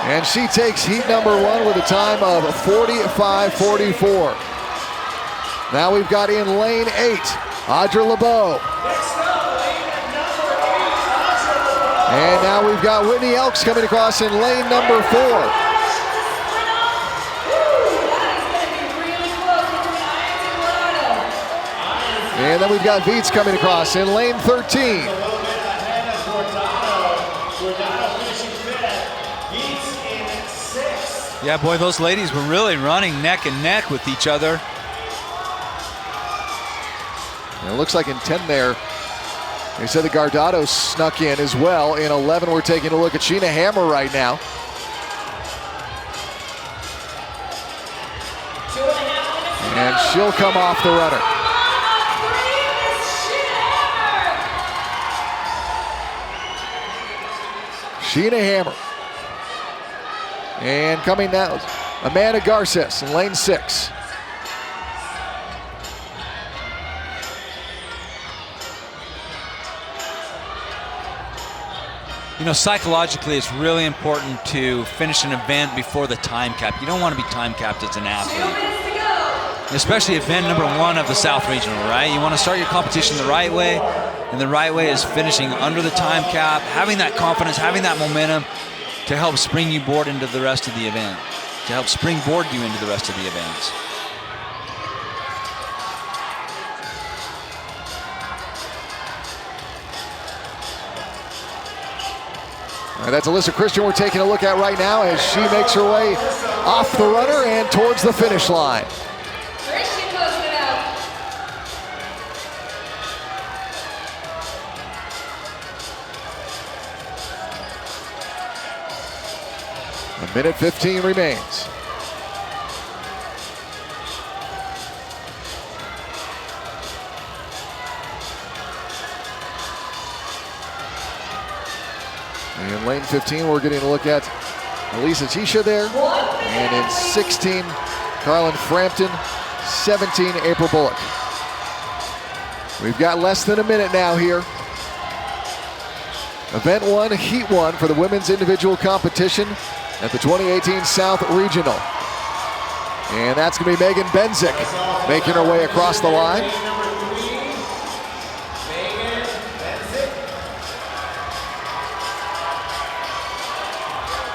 And she takes heat number 1 with a time of 45:44. Now we've got in lane 8, Audra LeBeau. And now we've got Whitney Elks coming across in lane number 4. And then we've got Viets coming across in lane 13. a little bit ahead of Gordano. Gordano finishing 5th. Viets in 6th. Yeah, boy, those ladies were really running neck and neck with each other. And it looks like in 10 there, they said the Gardado snuck in as well. In 11, we're taking a look at Sheena Hammer right now. And she'll come off the runner. Sheena Hammer. And coming now, Amanda Garces in lane 6. You know, psychologically, it's really important to finish an event before the time cap. You don't want to be time capped as an athlete. Especially event number 1 of the South Regional, right? You want to start your competition the right way, and the right way is finishing under the time cap, having that confidence, having that momentum to help springboard into the rest of the event, to help springboard you into the rest of the events. All right, that's Alyssa Christian we're taking a look at right now as she makes her way off the runner and towards the finish line. Christian closing it out. A minute 15 remains. In lane 15, we're getting a look at Elisa Tisha there. And in 16, Carlin Frampton. 17, April Bullock. We've got less than a minute now here. Event 1, Heat 1 for the women's individual competition at the 2018 South Regional. And that's going to be Megan Benzik making her way across the line.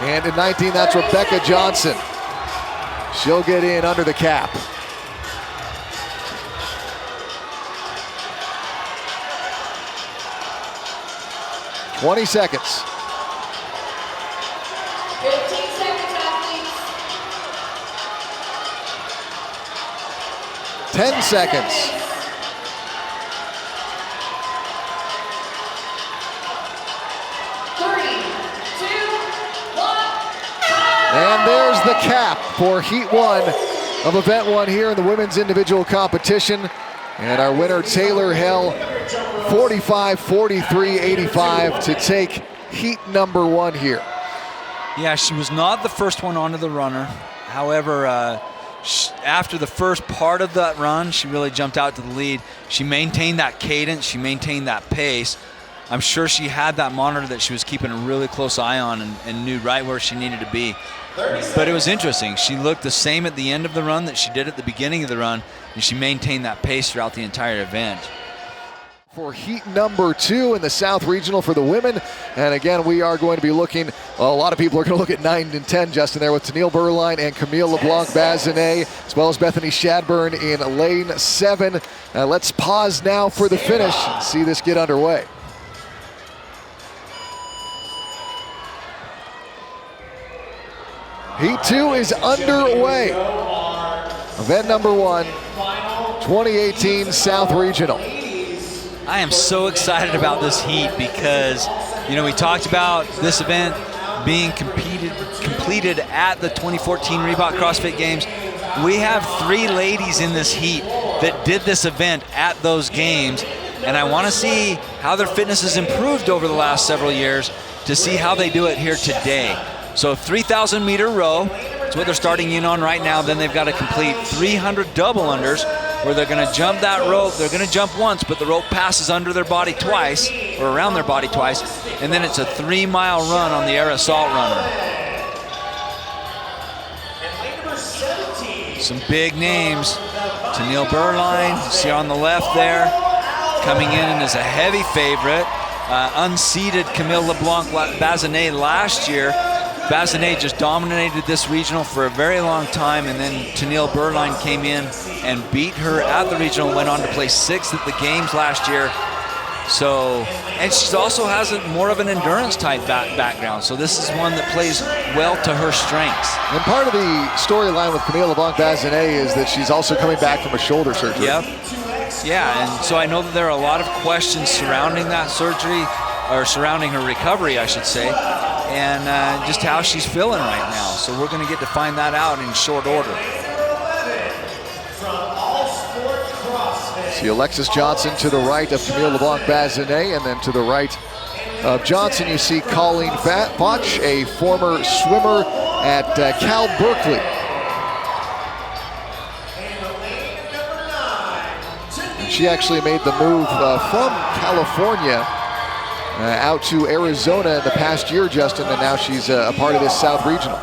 And in 19, that's Rebecca Johnson. She'll get in under the cap. "20 seconds. 15 seconds, athletes. 10 seconds. 30. And there's the cap for Heat 1 of Event 1 here in the women's individual competition. And our winner, Taylor Hell, 45-43-85 to take Heat number 1 here. Yeah, she was not the first one onto the runner. However, after the first part of that run, she really jumped out to the lead. She maintained that cadence, she maintained that pace. I'm sure she had that monitor that she was keeping a really close eye on and knew right where she needed to be. But it was interesting. She looked the same at the end of the run that she did at the beginning of the run, and she maintained that pace throughout the entire event. For Heat number 2 in the South Regional for the women. And again, we are going to be looking, well, a lot of people are going to look at 9 and 10, Justin, there with Tennille Burline and Camille Leblanc-Bazinet, as well as Bethany Chadbourne in lane 7. Let's pause now for the finish and see this get underway. Heat 2 is underway. Event number 1, 2018 South Regional. I am so excited about this heat because, you know, we talked about this event being completed at the 2014 Reebok CrossFit Games. We have 3 ladies in this heat that did this event at those games, and I want to see how their fitness has improved over the last several years to see how they do it here today. So 3,000 meter row, that's what they're starting in on right now. Then they've got to complete 300 double unders where they're going to jump that rope. They're going to jump once, but the rope passes under their body twice, or around their body twice, and then it's a 3-mile run on the air assault runner. Some big names. Tennille Burline, you see on the left there, coming in as a heavy favorite. Unseeded Camille Leblanc-Bazinet last year. Bazinet just dominated this regional for a very long time, and then Tennille Burline came in and beat her at the regional, went on to place 6th at the games last year. So, and she also has more of an endurance type background, so this is one that plays well to her strengths. And part of the storyline with Camille Leblanc-Bazinet is that she's also coming back from a shoulder surgery. Yep. Yeah, and so I know that there are a lot of questions surrounding that surgery, or surrounding her recovery, I should say, and just how she's feeling right now. So we're going to get to find that out in short order. See Alexis Johnson to the right of Camille Leblanc-Bazinet, and then to the right of Johnson you see Colleen Foch, a former swimmer at Cal Berkeley. And she actually made the move from California out to Arizona in the past year, Justin, and now she's a part of this South Regional.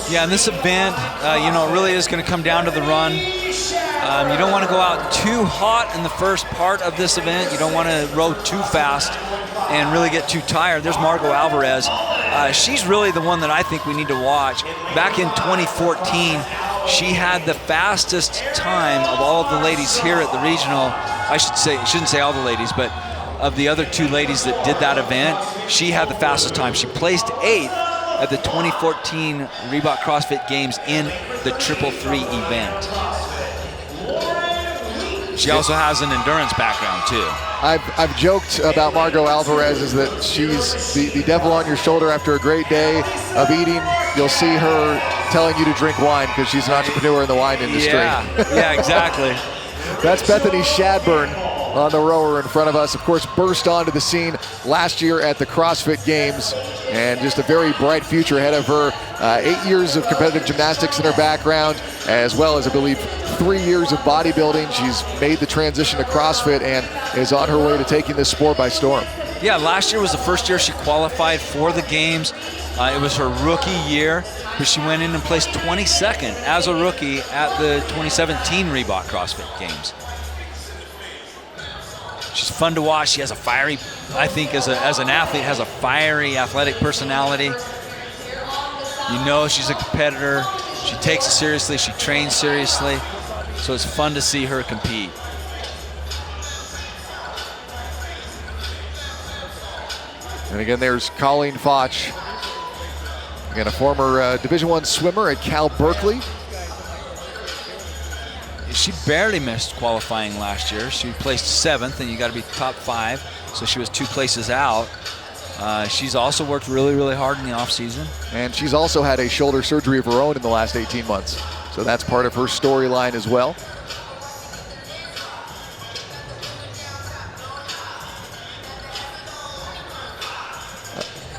Yeah, and this event, you know, it really is going to come down to the run. You don't want to go out too hot in the first part of this event. You don't want to row too fast and really get too tired. There's Margot Alvarez. She's really the one that I think we need to watch. Back in 2014, she had the fastest time of all of the ladies here at the regional. I shouldn't say all the ladies, but of the other 2 ladies that did that event, she had the fastest time. She placed 8th at the 2014 Reebok CrossFit Games in the 333 event. She also has an endurance background too. I've joked about Margot Alvarez is that she's the devil on your shoulder after a great day of eating. You'll see her telling you to drink wine because she's an entrepreneur in the wine industry. Yeah, exactly. That's Bethany Chadbourne on the rower in front of us. Of course, burst onto the scene last year at the CrossFit Games, and just a very bright future ahead of her. 8 years of competitive gymnastics in her background, as well as, I believe, 3 years of bodybuilding. She's made the transition to CrossFit and is on her way to taking this sport by storm. Yeah, last year was the first year she qualified for the games. It was her rookie year, but she went in and placed 22nd as a rookie at the 2017 Reebok CrossFit Games. She's fun to watch. She has a fiery, I think as an athlete, has a fiery athletic personality. You know she's a competitor. She takes it seriously. She trains seriously. So it's fun to see her compete. And again, there's Colleen Foch. Again, a former Division I swimmer at Cal Berkeley. She barely missed qualifying last year. She placed 7th, and you got to be top 5. so she was 2 places out. She's also worked really, really hard in the off season. And she's also had a shoulder surgery of her own in the last 18 months. So that's part of her storyline as well.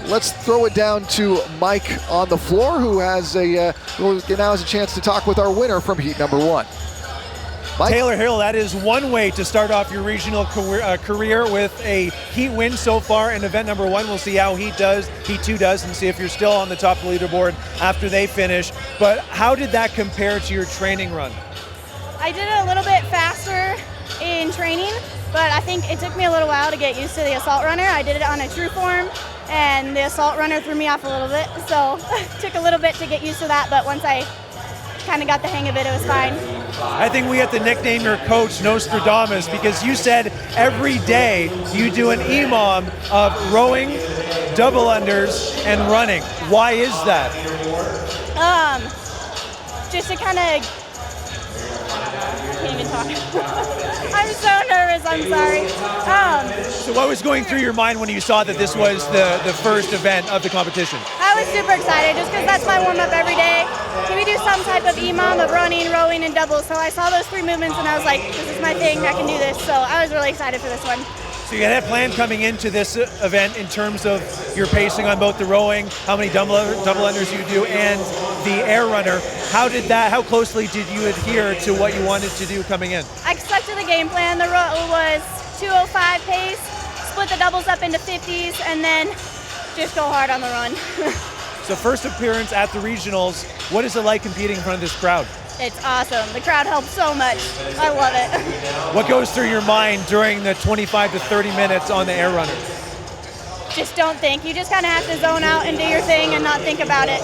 Let's throw it down to Mike on the floor, who has now has a chance to talk with our winner from heat number 1. Mike? Taylor Hill, that is one way to start off your regional career with a heat win so far in event number 1. We'll see how heat 2 does, and see if you're still on the top of the leaderboard after they finish. But how did that compare to your training run? I did it a little bit faster in training, but I think it took me a little while to get used to the assault runner. I did it on a true form, and the assault runner threw me off a little bit, so it took a little bit to get used to that, but once I kind of got the hang of it, it was fine. I think we have to nickname your coach Nostradamus, because you said every day you do an EMOM of rowing, double unders, and running. Why is that? Just to kind of, I can't even talk. I'm so nervous, I'm sorry. So what was going through your mind when you saw that this was the first event of the competition? I was super excited just because that's my warm-up every day. We do some type of EMOM of running, rowing, and doubles. So I saw those 3 movements and I was like, this is my thing, I can do this. So I was really excited for this one. So you had a plan coming into this event in terms of your pacing on both the rowing, how many double unders you do, and the air runner. How closely did you adhere to what you wanted to do coming in? I stuck to the game plan. The row was 2:05 pace, split the doubles up into 50s, and then just go hard on the run. So first appearance at the regionals, what is it like competing in front of this crowd? It's awesome. The crowd helps so much. I love it. What goes through your mind during the 25 to 30 minutes on the air runner? Just don't think. You just kind of have to zone out and do your thing and not think about it.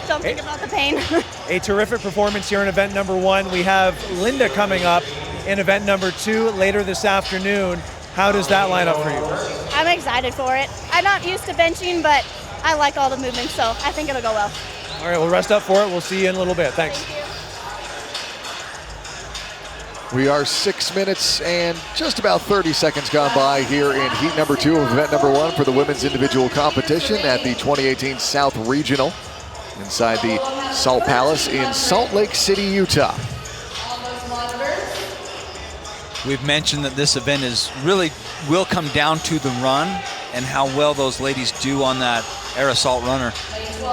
Don't think about the pain. A terrific performance here in event number 1. We have Linda coming up in event number 2 later this afternoon. How does that line up for you? I'm excited for it. I'm not used to benching, but I like all the movements, so I think it'll go well. All right, we'll rest up for it. We'll see you in a little bit. Thanks. Thank you. We are 6 minutes and just about 30 seconds gone by here in heat number 2 of event number 1 for the women's individual competition at the 2018 South Regional inside the Salt Palace in Salt Lake City, Utah. We've mentioned that this event will come down to the run and how well those ladies do on that air assault runner.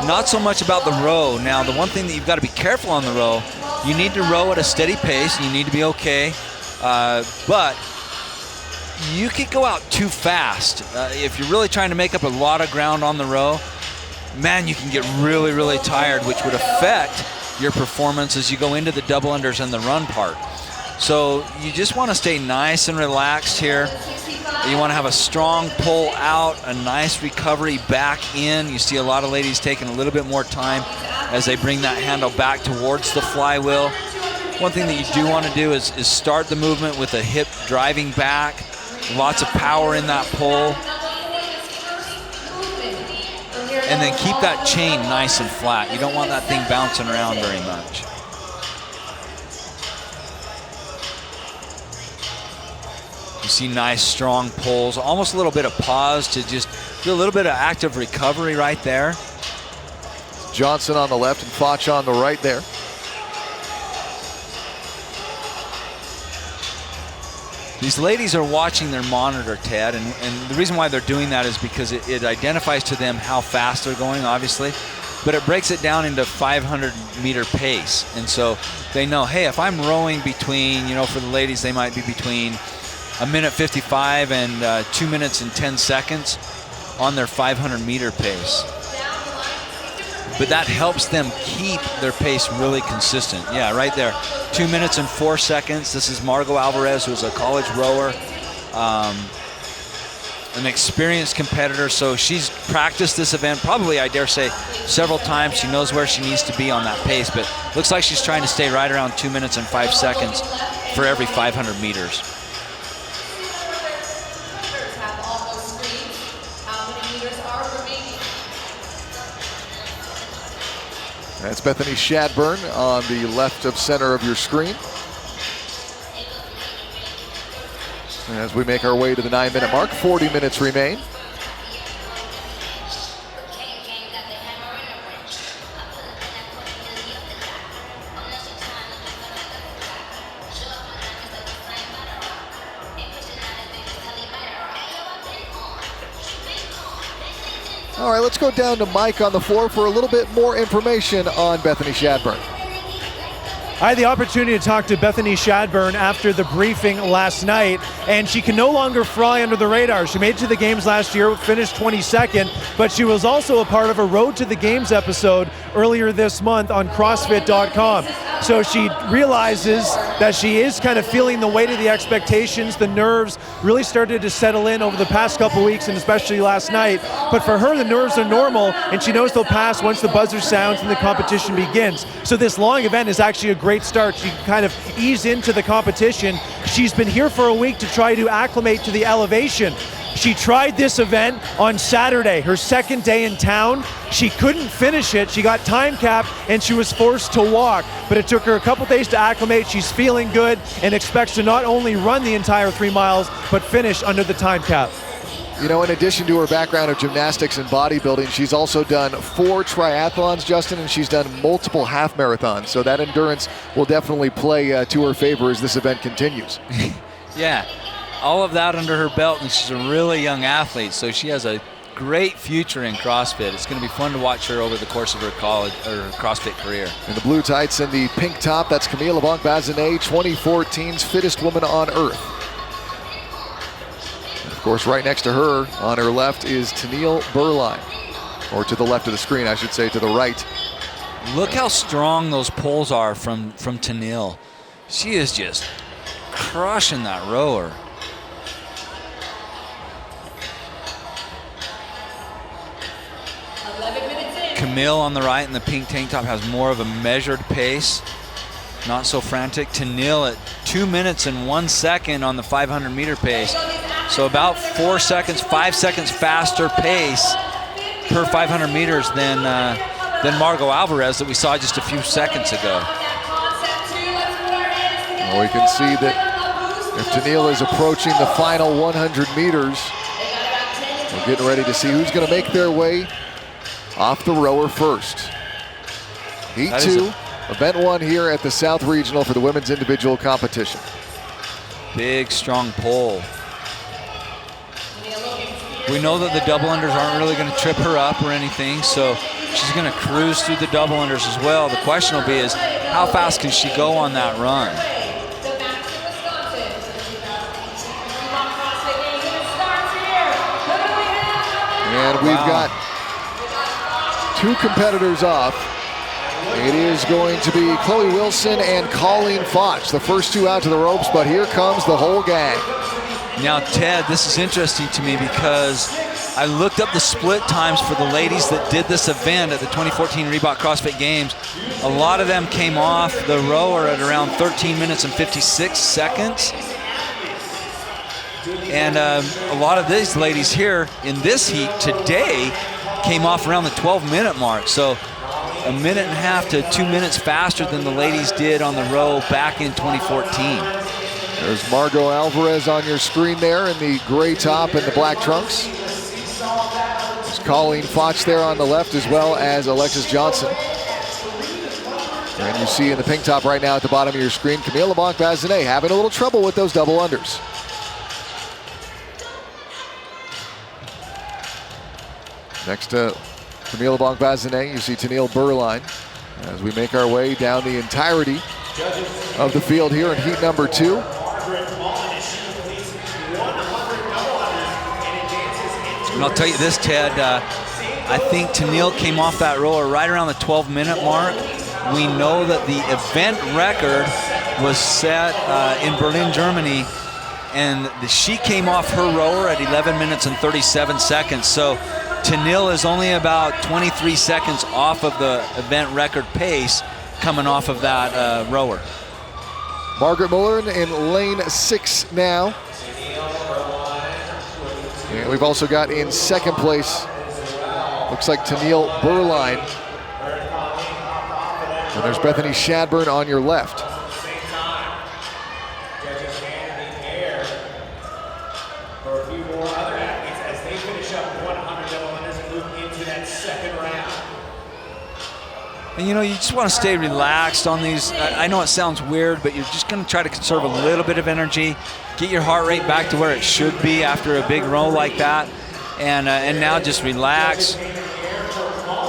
Not so much about the row. Now, the one thing that you've got to be careful on the row, you need to row at a steady pace and you need to be okay, but you could go out too fast. If you're really trying to make up a lot of ground on the row, man, you can get really, really tired, which would affect your performance as you go into the double unders and the run part. So you just want to stay nice and relaxed here. You want to have a strong pull out, a nice recovery back in. You see a lot of ladies taking a little bit more time as they bring that handle back towards the flywheel. One thing that you do want to do is start the movement with a hip driving back. Lots of power in that pull. And then keep that chain nice and flat. You don't want that thing bouncing around very much. You see nice strong pulls, almost a little bit of pause to just do a little bit of active recovery right there. Johnson on the left and Foch on the right there. These ladies are watching their monitor, Ted, and the reason why they're doing that is because it identifies to them how fast they're going, obviously, but it breaks it down into 500-meter pace. And so they know, hey, if I'm rowing between, for the ladies, they might be between 1:55 and 2 minutes and 10 seconds on their 500-meter pace. But that helps them keep their pace really consistent. Yeah, right there. 2 minutes and 4 seconds. This is Margot Alvarez, who's a college rower, an experienced competitor. So she's practiced this event probably, I dare say, several times. She knows where she needs to be on that pace, but looks like she's trying to stay right around 2 minutes and 5 seconds for every 500 meters. That's Bethany Chadbourne on the left of center of your screen. as we make our way to the 9-minute mark. 40 minutes remain. All right, let's go down to Mike on the floor for a little bit more information on Bethany Chadbourne. I had the opportunity to talk to Bethany Chadbourne after the briefing last night, and she can no longer fly under the radar. She made it to the games last year, finished 22nd, but she was also a part of a Road to the Games episode earlier this month on CrossFit.com. So she realizes that she is kind of feeling the weight of the expectations. The nerves really started to settle in over the past couple weeks, and especially last night. But for her, the nerves are normal, and she knows they'll pass once the buzzer sounds and the competition begins. So this long event is actually a great start. She can kind of ease into the competition. She's been here for a week to try to acclimate to the elevation. She tried this event on Saturday, her second day in town. She couldn't finish it. She got time capped and she was forced to walk. But it took her a couple days to acclimate. She's feeling good and expects to not only run the entire 3 miles, but finish under the time cap. You know, in addition to her background of gymnastics and bodybuilding, she's also done 4 triathlons, Justin, and she's done multiple half marathons. So that endurance will definitely play to her favor as this event continues. Yeah, all of that under her belt, and she's a really young athlete, so she has a great future in CrossFit. It's going to be fun to watch her over the course of her college or her CrossFit career. In the blue tights and the pink top, that's Camille Leblanc-Bazinet, 2014's Fittest Woman on Earth. Of course, right next to her, on her left, is Camille Leblanc, or to the left of the screen, I should say, to the right. Look how strong those pulls are from Camille. She is just crushing that rower. Camille on the right in the pink tank top has more of a measured pace, not so frantic. Camille at 2 minutes and 1 second on the 500-meter pace. So about 4 seconds, 5 seconds faster pace per 500 meters than Margot Alvarez that we saw just a few seconds ago. Well, we can see that if Camille is approaching the final 100 meters, we're getting ready to see who's going to make their way off the rower first. Heat 2, event 1 here at the South Regional for the women's individual competition. Big, strong pull. We know that the double unders aren't really going to trip her up or anything, so she's going to cruise through the double unders as well. The question will be is how fast can she go on that run? And we've got 2 competitors off. It is going to be Chloe Wilson and Colleen Foch, the first 2 out to the ropes, but here comes the whole gang. Now, Ted, this is interesting to me because I looked up the split times for the ladies that did this event at the 2014 Reebok CrossFit Games. A lot of them came off the rower at around 13 minutes and 56 seconds. And a lot of these ladies here in this heat today came off around the 12-minute mark. So a minute and a half to 2 minutes faster than the ladies did on the row back in 2014. There's Margot Alvarez on your screen there in the gray top and the black trunks. There's Colleen Foch there on the left, as well as Alexis Johnson. And you see in the pink top right now at the bottom of your screen, Camille Leblanc-Bazinet having a little trouble with those double unders. Next to Camille Leblanc-Bazinet, you see Camille Leblanc as we make our way down the entirety of the field here in heat number 2. And I'll tell you this, Ted, I think Camille came off that rower right around the 12-minute mark. We know that the event record was set in Berlin, Germany, and she came off her rower at 11 minutes and 37 seconds. So Camille is only about 23 seconds off of the event record pace coming off of that rower. Margaret Mullen in lane 6 now. And we've also got in second place, looks like Camille Leblanc. And there's Bethany Chadbourne on your left. And you know, you just want to stay relaxed on these. I know it sounds weird, but you're just going to try to conserve a little bit of energy, get your heart rate back to where it should be after a big row like that, and now just relax.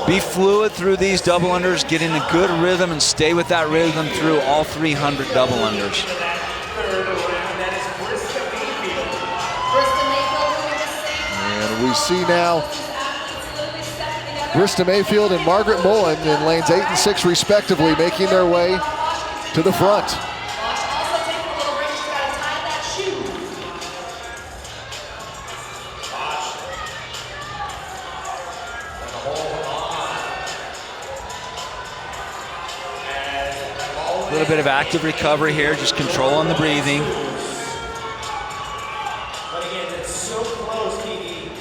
Be fluid through these double unders, get in a good rhythm, and stay with that rhythm through all 300 double unders. And we see now Krista Mayfield and Margaret Mullen in lanes 8 and 6 respectively, making their way to the front. A little bit of active recovery here, just controlling the breathing. But again, it's so close, Kiki.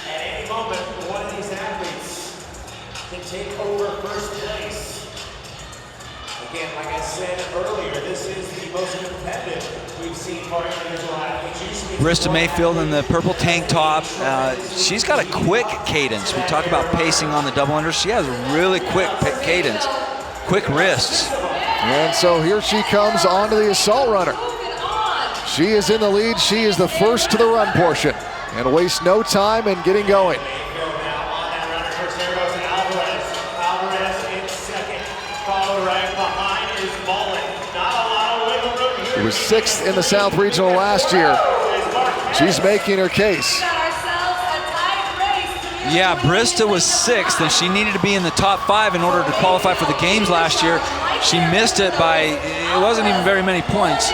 At any moment, one of these athletes can take over first place. Again, like I said earlier, this is the most competitive we've seen for individual athletes. Krista Mayfield in the purple tank top. She's got a quick cadence. We talk about pacing on the double unders. She has a really quick cadence, quick wrists. And so here she comes onto the assault runner. She is in the lead. She is the first to the run portion and wastes no time in getting going. Alvarez in second, followed right behind is Mullen. Not a lot of wiggle room here. She was 6th in the South Regional last year. She's making her case. Yeah, Brista was 6th, and she needed to be in the top 5 in order to qualify for the games last year. She missed it by, it wasn't even very many points.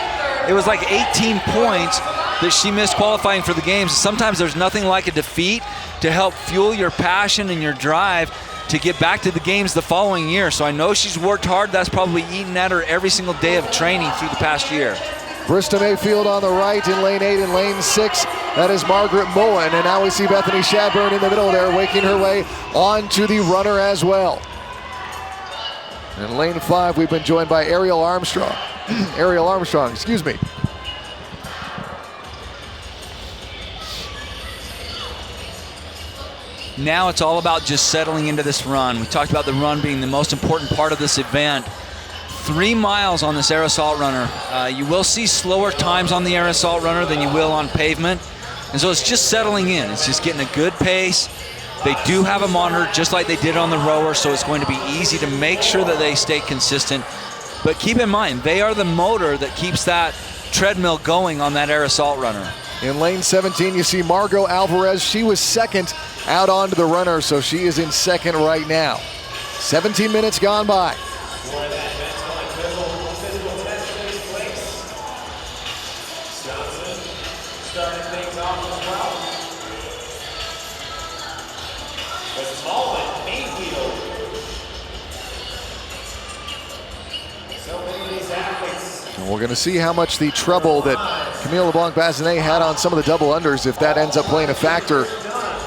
It was like 18 points that she missed qualifying for the games. Sometimes there's nothing like a defeat to help fuel your passion and your drive to get back to the games the following year. So I know she's worked hard. That's probably eaten at her every single day of training through the past year. Krista Mayfield on the right in lane 8 and lane 6. That is Margaret Mullen. And now we see Bethany Chadbourne in the middle there, waking her way onto the runner as well. In lane 5, we've been joined by Ariel Armstrong. Ariel Armstrong, excuse me. Now it's all about just settling into this run. We talked about the run being the most important part of this event. 3 miles on this air assault runner. You will see slower times on the air assault runner than you will on pavement. And so it's just settling in. It's just getting a good pace. They do have a monitor just like they did on the rower, so it's going to be easy to make sure that they stay consistent. But keep in mind, they are the motor that keeps that treadmill going on that air assault runner. In lane 17, you see Margot Alvarez. She was 2nd out onto the runner, so she is in 2nd right now. 17 minutes gone by. Where that mental and physical test takes place. Johnson starting things off as well. With Mullen, Mayfield. So many of these athletes. And we're going to see how much the treble that Camille Leblanc-Bazinet had on some of the double unders, if that ends up playing a factor.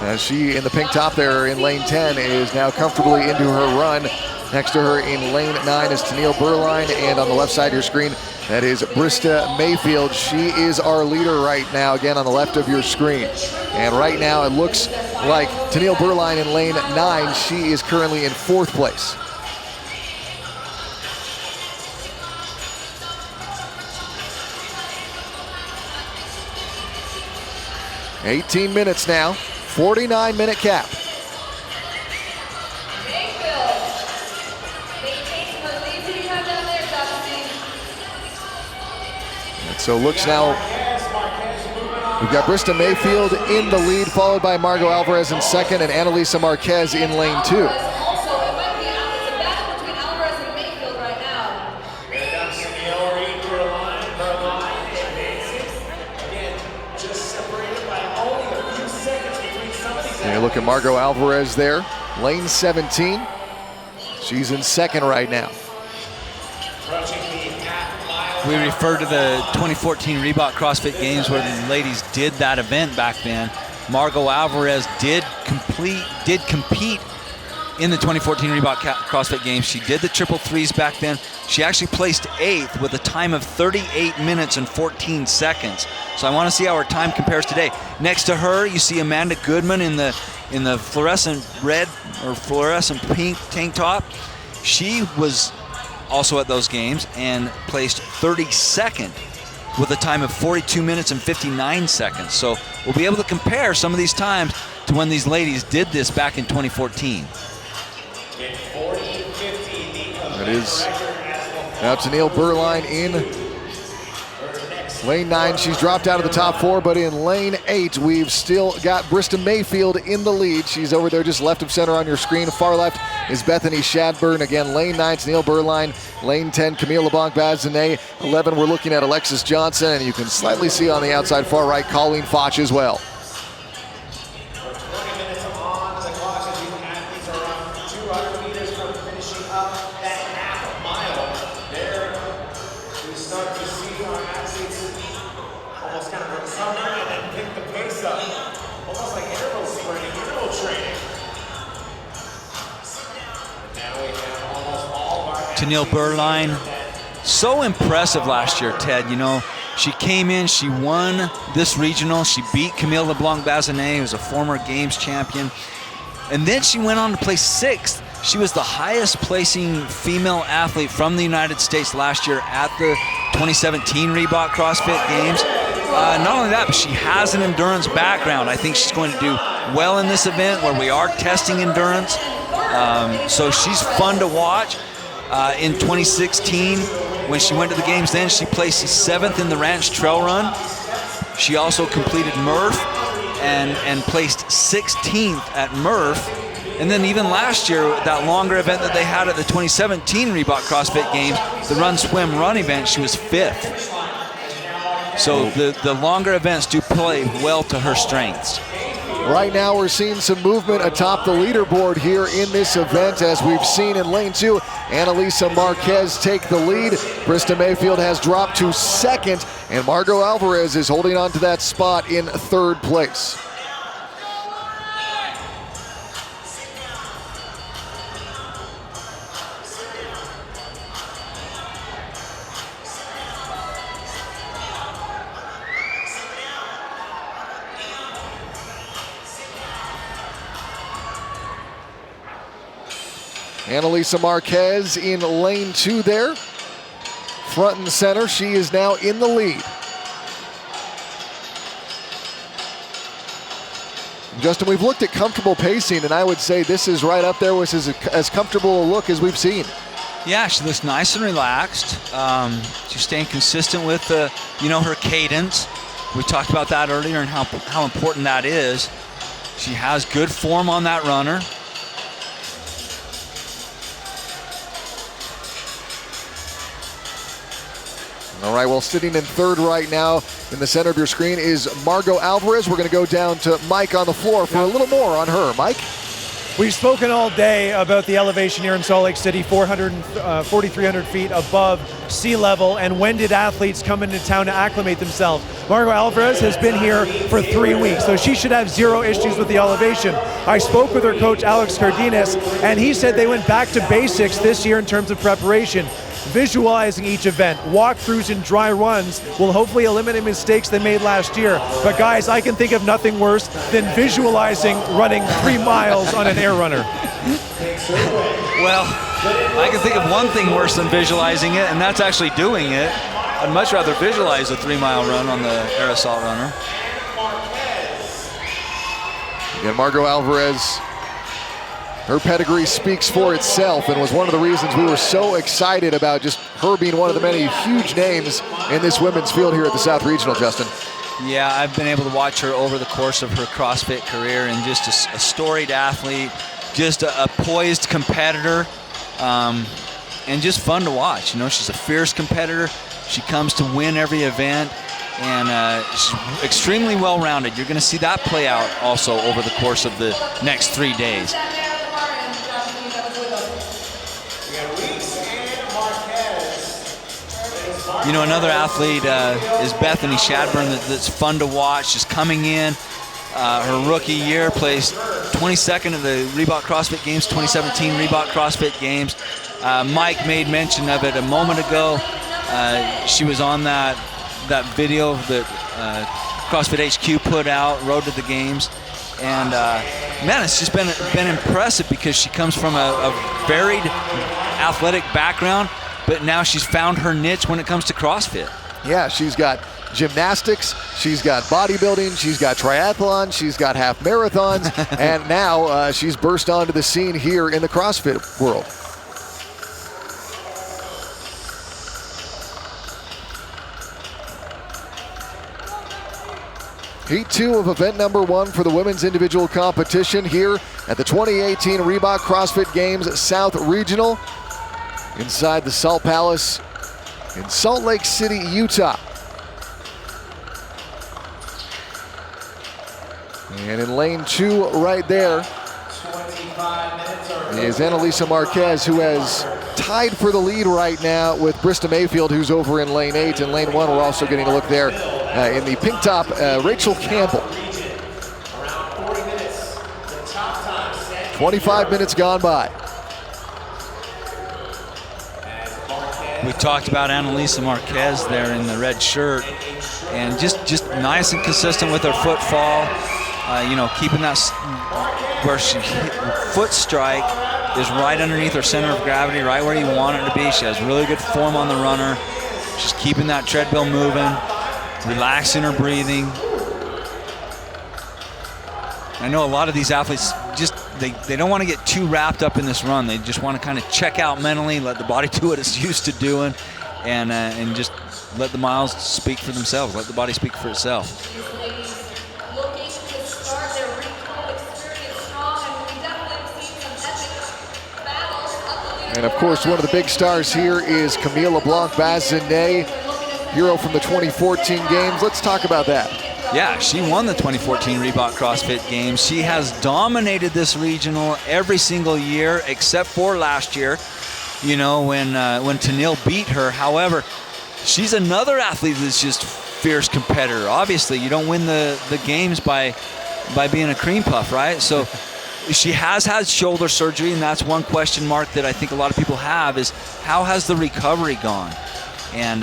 As she in the pink top there in lane 10 is now comfortably into her run. Next to her in lane 9 is Tennille Burline, and on the left side of your screen, that is Krista Mayfield. She is our leader right now, again on the left of your screen. And right now it looks like Tennille Burline in lane 9, she is currently in 4th place. $18 minutes now, 49-minute cap. And so looks now, we've got Krista Mayfield in the lead, followed by Margot Alvarez in 2nd, and Annalisa Marquez in lane 2. And you look at Margot Alvarez there, lane 17. She's in 2nd right now. We refer to the 2014 Reebok CrossFit Games where the ladies did that event back then. Margot Alvarez did compete in the 2014 Reebok CrossFit Games. She did the triple threes back then. She actually placed 8th with a time of 38 minutes and 14 seconds. So I want to see how her time compares today. Next to her, you see Amanda Goodman in the fluorescent red or fluorescent pink tank top. She was also at those games and placed 32nd with a time of 42 minutes and 59 seconds. So we'll be able to compare some of these times to when these ladies did this back in 2014. That is now Camille Leblanc in lane 9. She's dropped out of the top 4, but in lane 8, we've still got Krista Mayfield in the lead. She's over there just left of center on your screen. Far left is Bethany Chadbourne. Again, lane 9, Camille Leblanc. Lane 10, Camille Leblanc-Bazinet. 11, we're looking at Alexis Johnson, and you can slightly see on the outside far right, Colleen Foch as well. Camille Leblanc, so impressive last year, Ted. You know, she came in, she won this regional. She beat Camille Leblanc-Bazinet, who's a former games champion. And then she went on to place 6th. She was the highest placing female athlete from the United States last year at the 2017 Reebok CrossFit Games. Not only that, but she has an endurance background. I think she's going to do well in this event where we are testing endurance. So she's fun to watch. In 2016, when she went to the games then, she placed 7th in the Ranch Trail Run. She also completed Murph and placed 16th at Murph. And then even last year, that longer event that they had at the 2017 Reebok CrossFit Games, the Run Swim Run event, she was 5th. So the longer events do play well to her strengths. Right now we're seeing some movement atop the leaderboard here in this event, as we've seen in lane 2. Annalisa Marquez take the lead. Krista Mayfield has dropped to 2nd, and Margot Alvarez is holding on to that spot in 3rd place. Annalisa Marquez in lane 2 there. Front and center, she is now in the lead. Justin, we've looked at comfortable pacing, and I would say this is right up there with as comfortable a look as we've seen. Yeah, she looks nice and relaxed. She's staying consistent with her cadence. We talked about that earlier and how important that is. She has good form on that runner. All right, well, sitting in 3rd right now in the center of your screen is Margot Alvarez. We're going to go down to Mike on the floor for a little more on her. Mike? We've spoken all day about the elevation here in Salt Lake City, 4,300 feet above sea level, and when did athletes come into town to acclimate themselves? Margot Alvarez has been here for 3 weeks, so she should have 0 issues with the elevation. I spoke with her coach, Alex Cardenas, and he said they went back to basics this year in terms of preparation. Visualizing each event, walkthroughs and dry runs will hopefully eliminate mistakes they made last year. But guys, I can think of nothing worse than visualizing running 3 miles on an air runner. Well, I can think of one thing worse than visualizing it, and that's actually doing it. I'd much rather visualize a 3-mile run on the air assault runner. Again, Margot Alvarez, her pedigree speaks for itself and was one of the reasons we were so excited about just her being one of the many huge names in this women's field here at the South Regional, Justin. Yeah, I've been able to watch her over the course of her CrossFit career, and just a storied athlete, just a poised competitor, and just fun to watch. You know, she's a fierce competitor. She comes to win every event, and she's extremely well-rounded. You're going to see that play out also over the course of the next 3 days. You know, another athlete is Bethany Chadbourne that's fun to watch. She's coming in. Her rookie year, placed 22nd at the Reebok CrossFit Games, 2017 Reebok CrossFit Games. Mike made mention of it a moment ago. She was on that video that CrossFit HQ put out, Road to the Games. And man, it's just been impressive because she comes from a varied athletic background, but now she's found her niche when it comes to CrossFit. Yeah, she's got gymnastics, she's got bodybuilding, she's got triathlon, she's got half marathons, and now she's burst onto the scene here in the CrossFit world. Heat 2 of event number 1 for the women's individual competition here at the 2018 Reebok CrossFit Games South Regional inside the Salt Palace in Salt Lake City, Utah. And in lane 2 right there is Annalisa Marquez, who has tied for the lead right now with Krista Mayfield, who's over in lane 8. In lane 1, we're also getting a look there in the pink top, Rachel Campbell. 25 minutes gone by. We talked about Annalisa Marquez there in the red shirt, and just nice and consistent with her footfall. Keeping that where she foot strike is right underneath her center of gravity, right where you want it to be. She has really good form on the runner. She's keeping that treadmill moving, relaxing her breathing. I know a lot of these athletes they don't want to get too wrapped up in this run. They just want to kind of check out mentally, let the body do what it's used to doing, and just let the miles speak for themselves. Let the body speak for itself. And of course, one of the big stars here is Camille Leblanc-Bazinet, hero from the 2014 games. Let's talk about that. Yeah, she won the 2014 Reebok CrossFit Games. She has dominated this regional every single year except for last year, when Tennille beat her. However, she's another athlete that's just fierce competitor. Obviously, you don't win the games by being a cream puff, right? So she has had shoulder surgery, and that's one question mark that I think a lot of people have is how has the recovery gone? And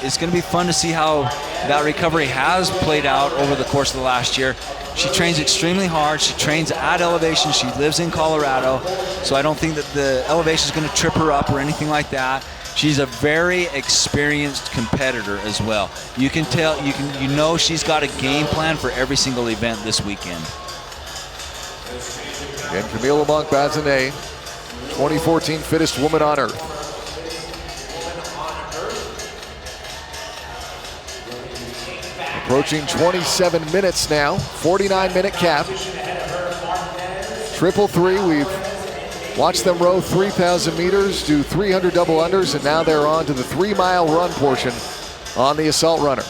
it's going to be fun to see how that recovery has played out over the course of the last year. She trains extremely hard. She trains at elevation. She lives in Colorado, so I don't think that the elevation is going to trip her up or anything like that. She's a very experienced competitor as well. You can tell, you know she's got a game plan for every single event this weekend. And Camille Leblanc-Bazinet, 2014 Fittest Woman on Earth. Approaching 27 minutes now, 49-minute cap. Triple three, we've watched them row 3,000 meters, do 300 double unders, and now they're on to the 3-mile run portion on the assault runner.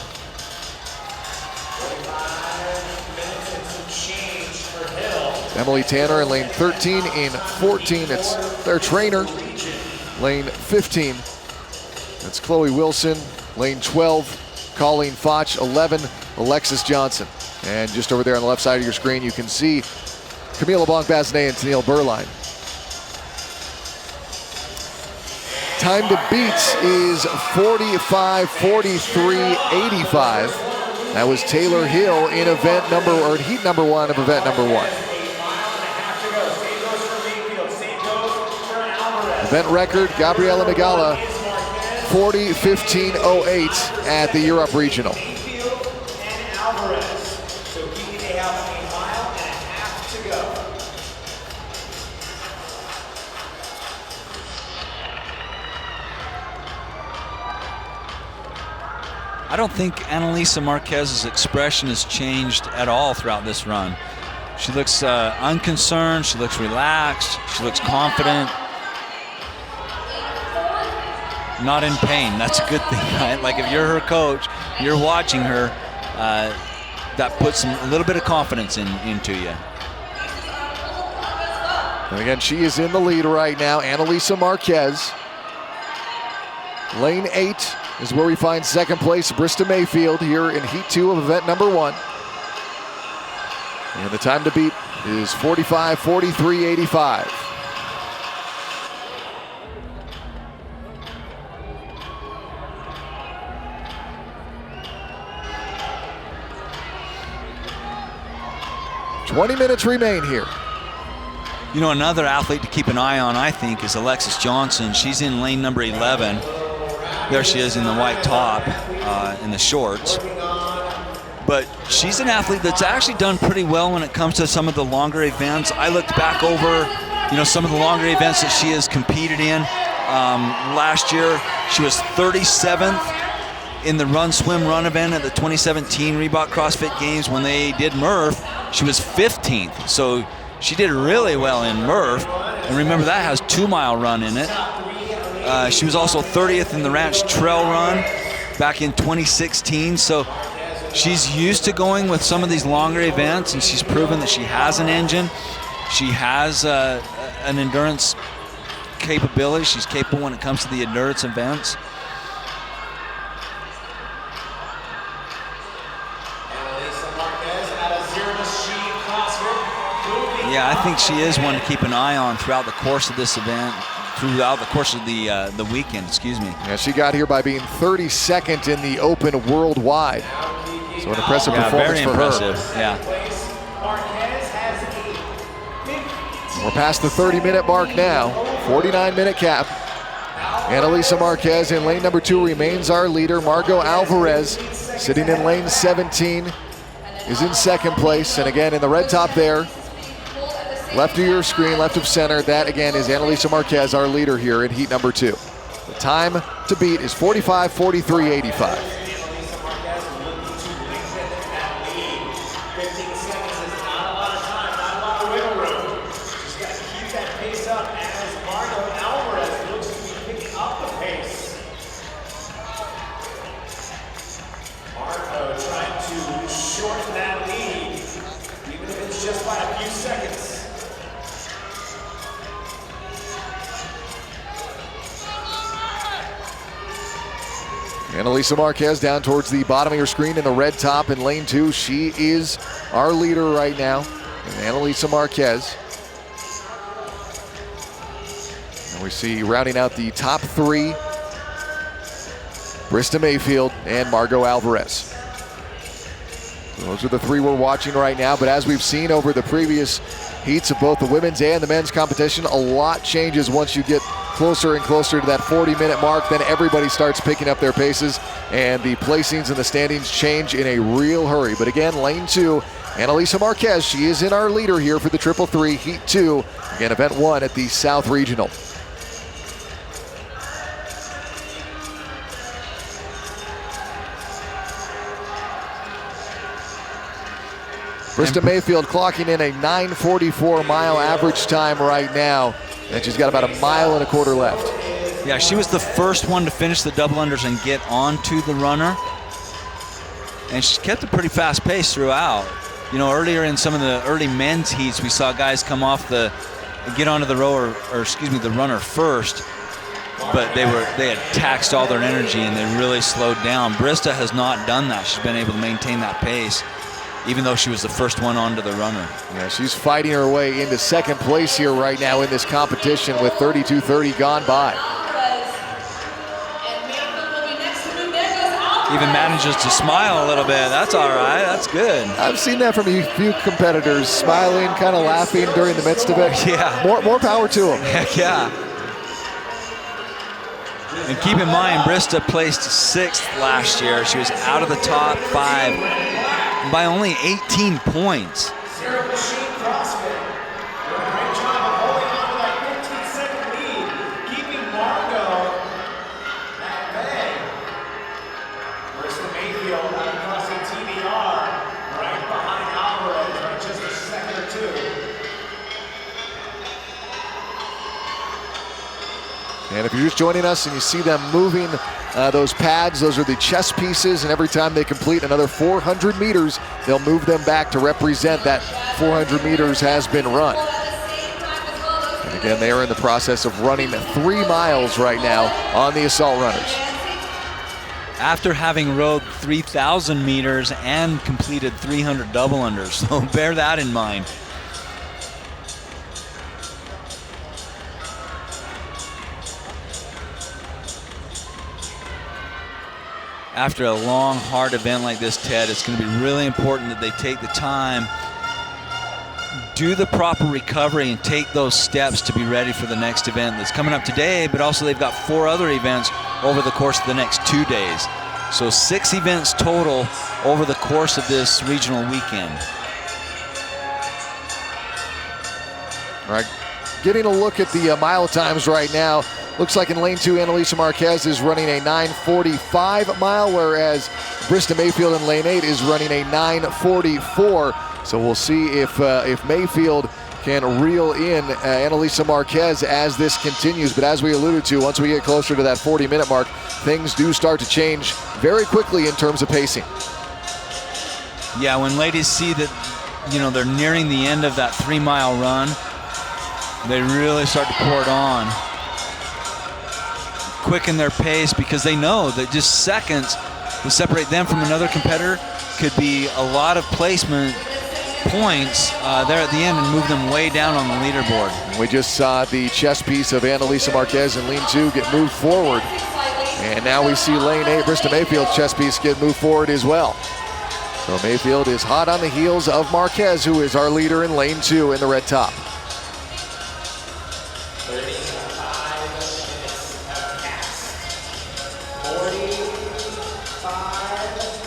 Emily Tanner in lane 13, in 14, it's their trainer. Lane 15, that's Chloe Wilson. Lane 12, Colleen Foch. 11, Alexis Johnson. And just over there on the left side of your screen, you can see Camille Leblanc-Bazinet and Tennille Burline. Time to beats is 45:43:85. That was Taylor Hill in heat number 1 of event number 1. Event record, Gabriela Migala, 40:15:08 at the Europe Regional. I don't think Annalisa Marquez's expression has changed at all throughout this run. She looks unconcerned, she looks relaxed, she looks confident. Not in pain. That's a good thing, right? Like if you're her coach, you're watching her, that puts a little bit of confidence into you. And again, she is in the lead right now, Annalisa Marquez. Lane 8 is where we find second place, Krista Mayfield, here in heat 2 of event number 1. And the time to beat is 45:43:85. .20 minutes remain here. You know, another athlete to keep an eye on, I think, is Alexis Johnson. She's in lane number 11. There she is in the white top, in the shorts. But she's an athlete that's actually done pretty well when it comes to some of the longer events. I looked back over, you know, some of the longer events that she has competed in. Last year, she was 37th in the run, swim, run event at the 2017 Reebok CrossFit Games. When they did Murph, she was 15th. So she did really well in Murph. And remember, that has 2-mile run in it. She was also 30th in the Ranch Trail Run back in 2016. So she's used to going with some of these longer events, and she's proven that she has an engine. She has an endurance capability. She's capable when it comes to the endurance events. Yeah, I think she is one to keep an eye on throughout the course of this event, throughout the course of the weekend, excuse me. Yeah, she got here by being 32nd in the Open worldwide. So an impressive performance very for impressive. her. Yeah. We're past the 30-minute mark now. 49-minute cap. Annalisa Marquez in lane number 2 remains our leader. Margot Alvarez sitting in lane 17 is in second place. And again, in the red top there, left of your screen, left of center, that again is Annalisa Marquez, our leader here in heat number 2. The time to beat is 45:43.85. Annalisa Marquez down towards the bottom of your screen in the red top in lane 2. She is our leader right now. And Annalisa Marquez. And we see rounding out the top 3, Krista Mayfield and Margot Alvarez. So those are the 3 we're watching right now. But as we've seen over the previous heats of both the women's and the men's competition, a lot changes once you get closer and closer to that 40-minute mark. Then everybody starts picking up their paces, and the placings and the standings change in a real hurry. But again, lane 2, Annalisa Marquez, she is in our leader here for the 333 Heat 2. Again, event 1 at the South Regional. Krista Mayfield clocking in a 9:44 mile average time right now, and she's got about 1.25 miles left. Yeah, she was the first one to finish the double unders and get onto the runner, and she kept a pretty fast pace throughout. You know, earlier in some of the early men's heats, we saw guys come off get onto the rower, or excuse me, the runner first, but they had taxed all their energy and they really slowed down. Krista has not done that. She's been able to maintain that pace, even though she was the first one onto the runner. Yeah, she's fighting her way into second place here right now in this competition with 32:30 gone by. Even manages to smile a little bit. That's all right. That's good. I've seen that from a few competitors, smiling, kind of laughing during the midst of it. Yeah. More power to them. Heck yeah. And keep in mind, Krista placed 6th last year. She was out of the top 5 by only 18 points. And if you're just joining us and you see them moving those pads, those are the chess pieces, and every time they complete another 400 meters, they'll move them back to represent that 400 meters has been run. And again, they are in the process of running 3 miles right now on the assault runners. After having rowed 3,000 meters and completed 300 double unders, so bear that in mind. After a long, hard event like this, Ted, it's going to be really important that they take the time do the proper recovery and take those steps to be ready for the next event that's coming up today, but also they've got 4 other events over the course of the next 2 days. So 6 events total over the course of this regional weekend. All right, getting a look at the mile times right now. Looks like in lane 2, Annalisa Marquez is running a 9:45 mile, whereas Krista Mayfield in lane 8 is running a 9:44. So we'll see if Mayfield can reel in Annalisa Marquez as this continues. But as we alluded to, once we get closer to that 40-minute mark, things do start to change very quickly in terms of pacing. Yeah, when ladies see that, they're nearing the end of that 3-mile run, they really start to pour it on. Quicken their pace because they know that just seconds to separate them from another competitor could be a lot of placement points there at the end and move them way down on the leaderboard. We just saw the chest piece of Annalisa Marquez in lane 2 get moved forward. And now we see lane 8, Krista Mayfield's chest piece get moved forward as well. So Mayfield is hot on the heels of Marquez, who is our leader in lane 2 in the red top. 35 minutes have passed. 45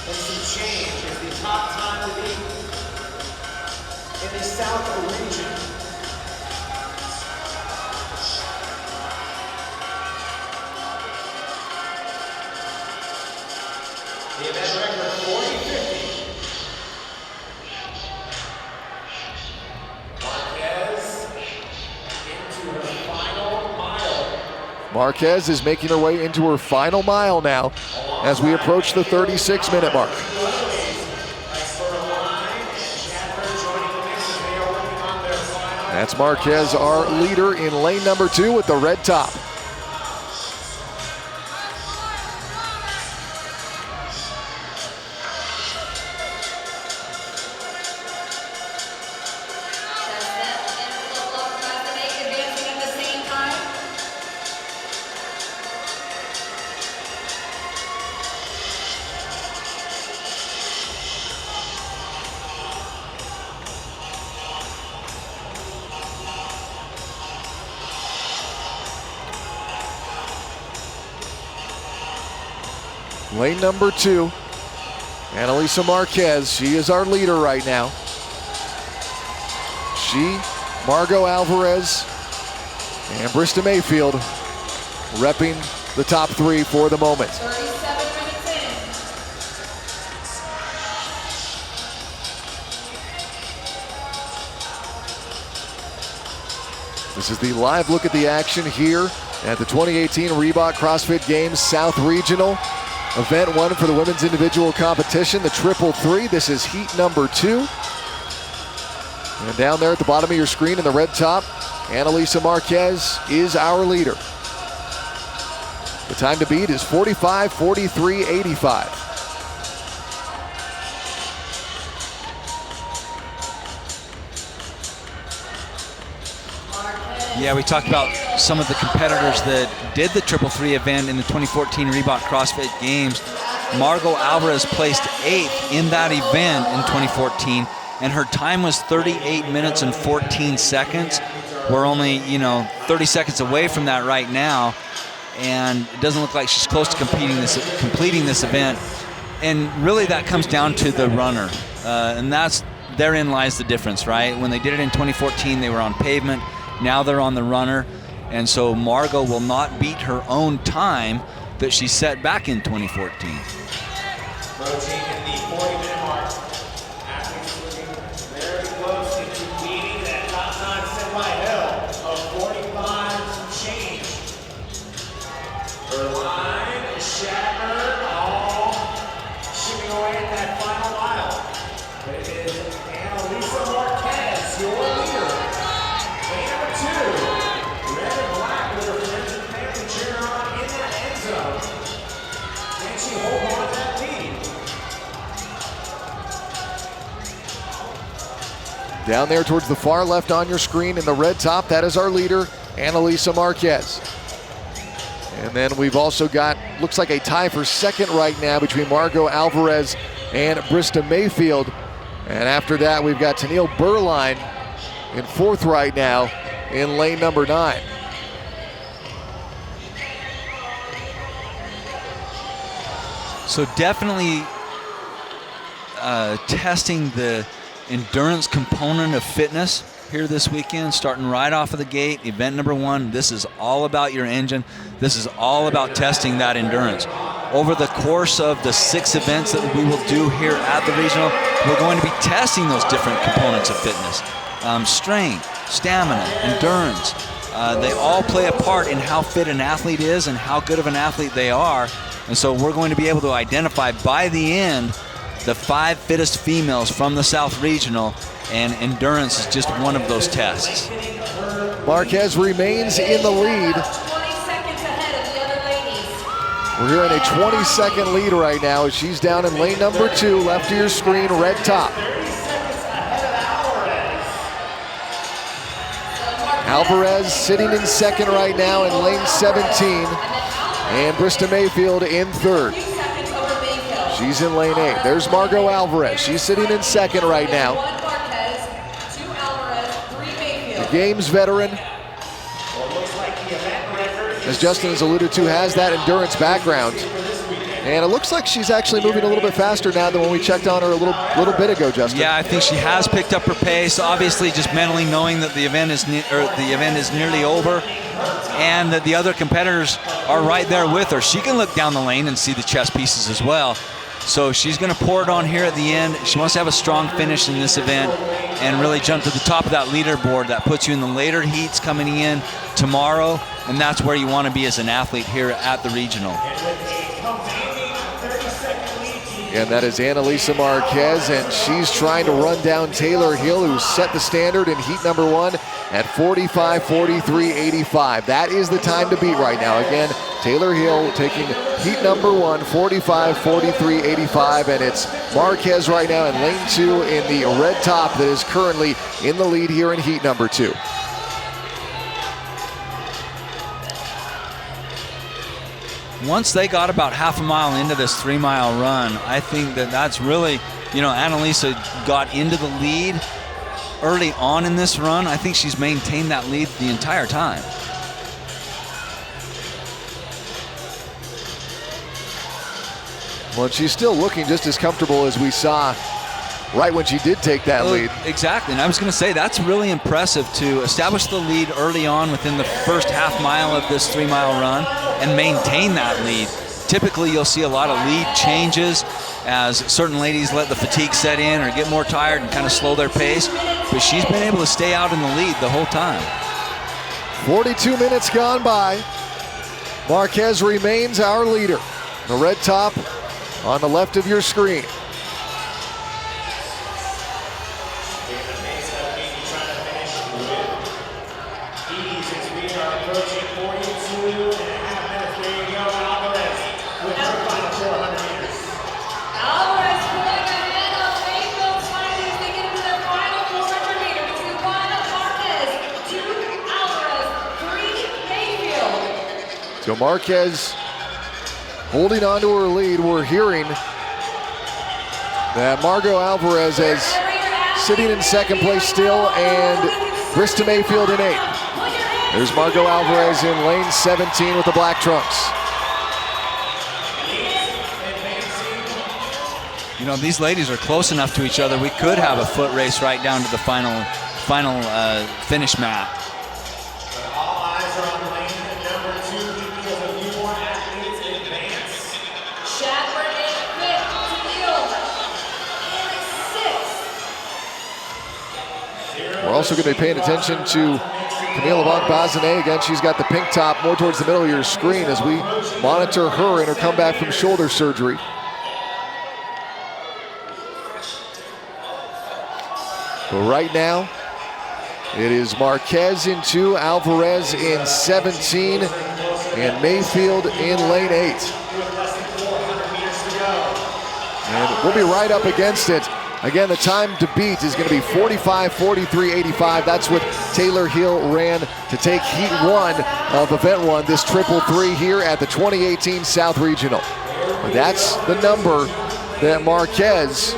and some change is the top time of the week in the South region. The event record 40-50. Marquez into her final mile. Marquez is making her way into her final mile now as we approach the 36-minute mark. That's Marquez, our leader in lane number 2 with the red top. Lane number 2, Annalisa Marquez. She is our leader right now. She, Margot Alvarez, and Krista Mayfield repping the top 3 for the moment. 37 minutes in. This is the live look at the action here at the 2018 Reebok CrossFit Games South Regional. Event 1 for the women's individual competition, the triple 3. This is heat number 2. And down there at the bottom of your screen in the red top, Annalisa Marquez is our leader. The time to beat is 45:43.85. Yeah, we talked about some of the competitors that did the triple 3 event in the 2014 Reebok CrossFit Games. Margot Alvarez placed 8th in that event in 2014, and her time was 38 minutes and 14 seconds. We're only, 30 seconds away from that right now, and it doesn't look like she's close to completing this event. And really that comes down to the runner, and therein lies the difference, right? When they did it in 2014, they were on pavement. Now they're on the runner, and so Margot will not beat her own time that she set back in 2014. Approaching the 40-minute mark. Athletes looking very close into beating that top time set by Hill of 45 some change. Her line, Shad, all shipping away in that final mile. But it is Annalisa Marquez, your leader. Lane number 2, red and black with her friends and family cheering on in that end zone. Can she hold on to that lead? Down there towards the far left on your screen in the red top, that is our leader, Annalisa Marquez. And then we've also got, looks like a tie for second right now between Margot Alvarez and Krista Mayfield. And after that, we've got Tennille Burline in fourth right now in lane number 9. So definitely testing the endurance component of fitness here this weekend, starting right off of the gate. Event number 1, this is all about your engine. This is all about testing that endurance. Over the course of the 6 events that we will do here at the regional, we're going to be testing those different components of fitness. Strength, stamina, endurance. They all play a part in how fit an athlete is and how good of an athlete they are. And so we're going to be able to identify by the end the 5 fittest females from the South Regional, and endurance is just one of those tests. Marquez remains in the lead. 20 seconds ahead of the other ladies. We're hearing a 20-second lead right now as she's down in lane number 2, left of your screen, red top. Alvarez sitting in second right now in lane 17. And Krista Mayfield in third. She's in lane 8. There's Margot Alvarez. She's sitting in second right now. The game's veteran, as Justin has alluded to, has that endurance background. And it looks like she's actually moving a little bit faster now than when we checked on her a little bit ago, Justin. Yeah, I think she has picked up her pace. Obviously, just mentally knowing that the event is nearly over, and that the other competitors are right there with her. She can look down the lane and see the chess pieces as well. So she's going to pour it on here at the end. She wants to have a strong finish in this event and really jump to the top of that leaderboard. That puts you in the later heats coming in tomorrow, and that's where you want to be as an athlete here at the regional. And that is Annalisa Marquez, and she's trying to run down Taylor Hill, who set the standard in heat number 1 at 45:43.85. That is the time to beat right now. Again, Taylor Hill taking heat number 1, 45:43.85, and it's Marquez right now in lane 2 in the red top that is currently in the lead here in heat number 2. Once they got about half a mile into this 3-mile run, I think that's really, Annalisa got into the lead early on in this run. I think she's maintained that lead the entire time. Well, she's still looking just as comfortable as we saw right when she did take that lead. Exactly, and I was going to say that's really impressive to establish the lead early on within the first half mile of this 3-mile run and maintain that lead. Typically, you'll see a lot of lead changes as certain ladies let the fatigue set in or get more tired and kind of slow their pace, but she's been able to stay out in the lead the whole time. 42 minutes gone by. Marquez remains our leader. The red top on the left of your screen. So Marquez holding on to her lead. We're hearing that Margot Alvarez is sitting in second place still, and Krista Mayfield in 8. There's Margot Alvarez in lane 17 with the black trunks. These ladies are close enough to each other. We could have a foot race right down to the final finish mat. We're also going to be paying attention to Camille Leblanc-Bazinet. Again, she's got the pink top more towards the middle of your screen as we monitor her in her comeback from shoulder surgery. But right now, it is Marquez in 2, Alvarez in 17, and Mayfield in lane 8. And we'll be right up against it. Again, the time to beat is going to be 45:43.85. That's what Taylor Hill ran to take heat 1 of event 1, this 333 here at the 2018 South Regional. But that's the number that Marquez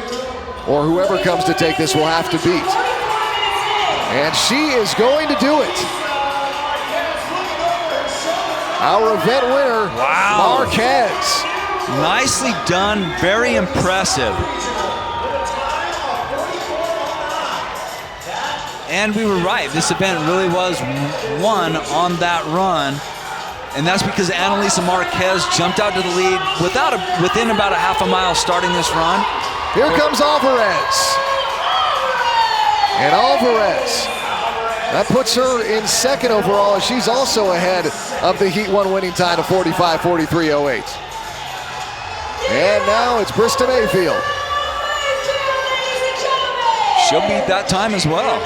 or whoever comes to take this will have to beat. And she is going to do it. Our event winner, wow. Marquez. Nicely done, very impressive. And we were right, this event really was won on that run. And that's because Annalisa Marquez jumped out to the lead within about a half a mile starting this run. Here comes Alvarez. And Alvarez, that puts her in second overall, as she's also ahead of the Heat 1 winning time of 45:43.08. And now it's Krista Mayfield. She'll beat that time as well.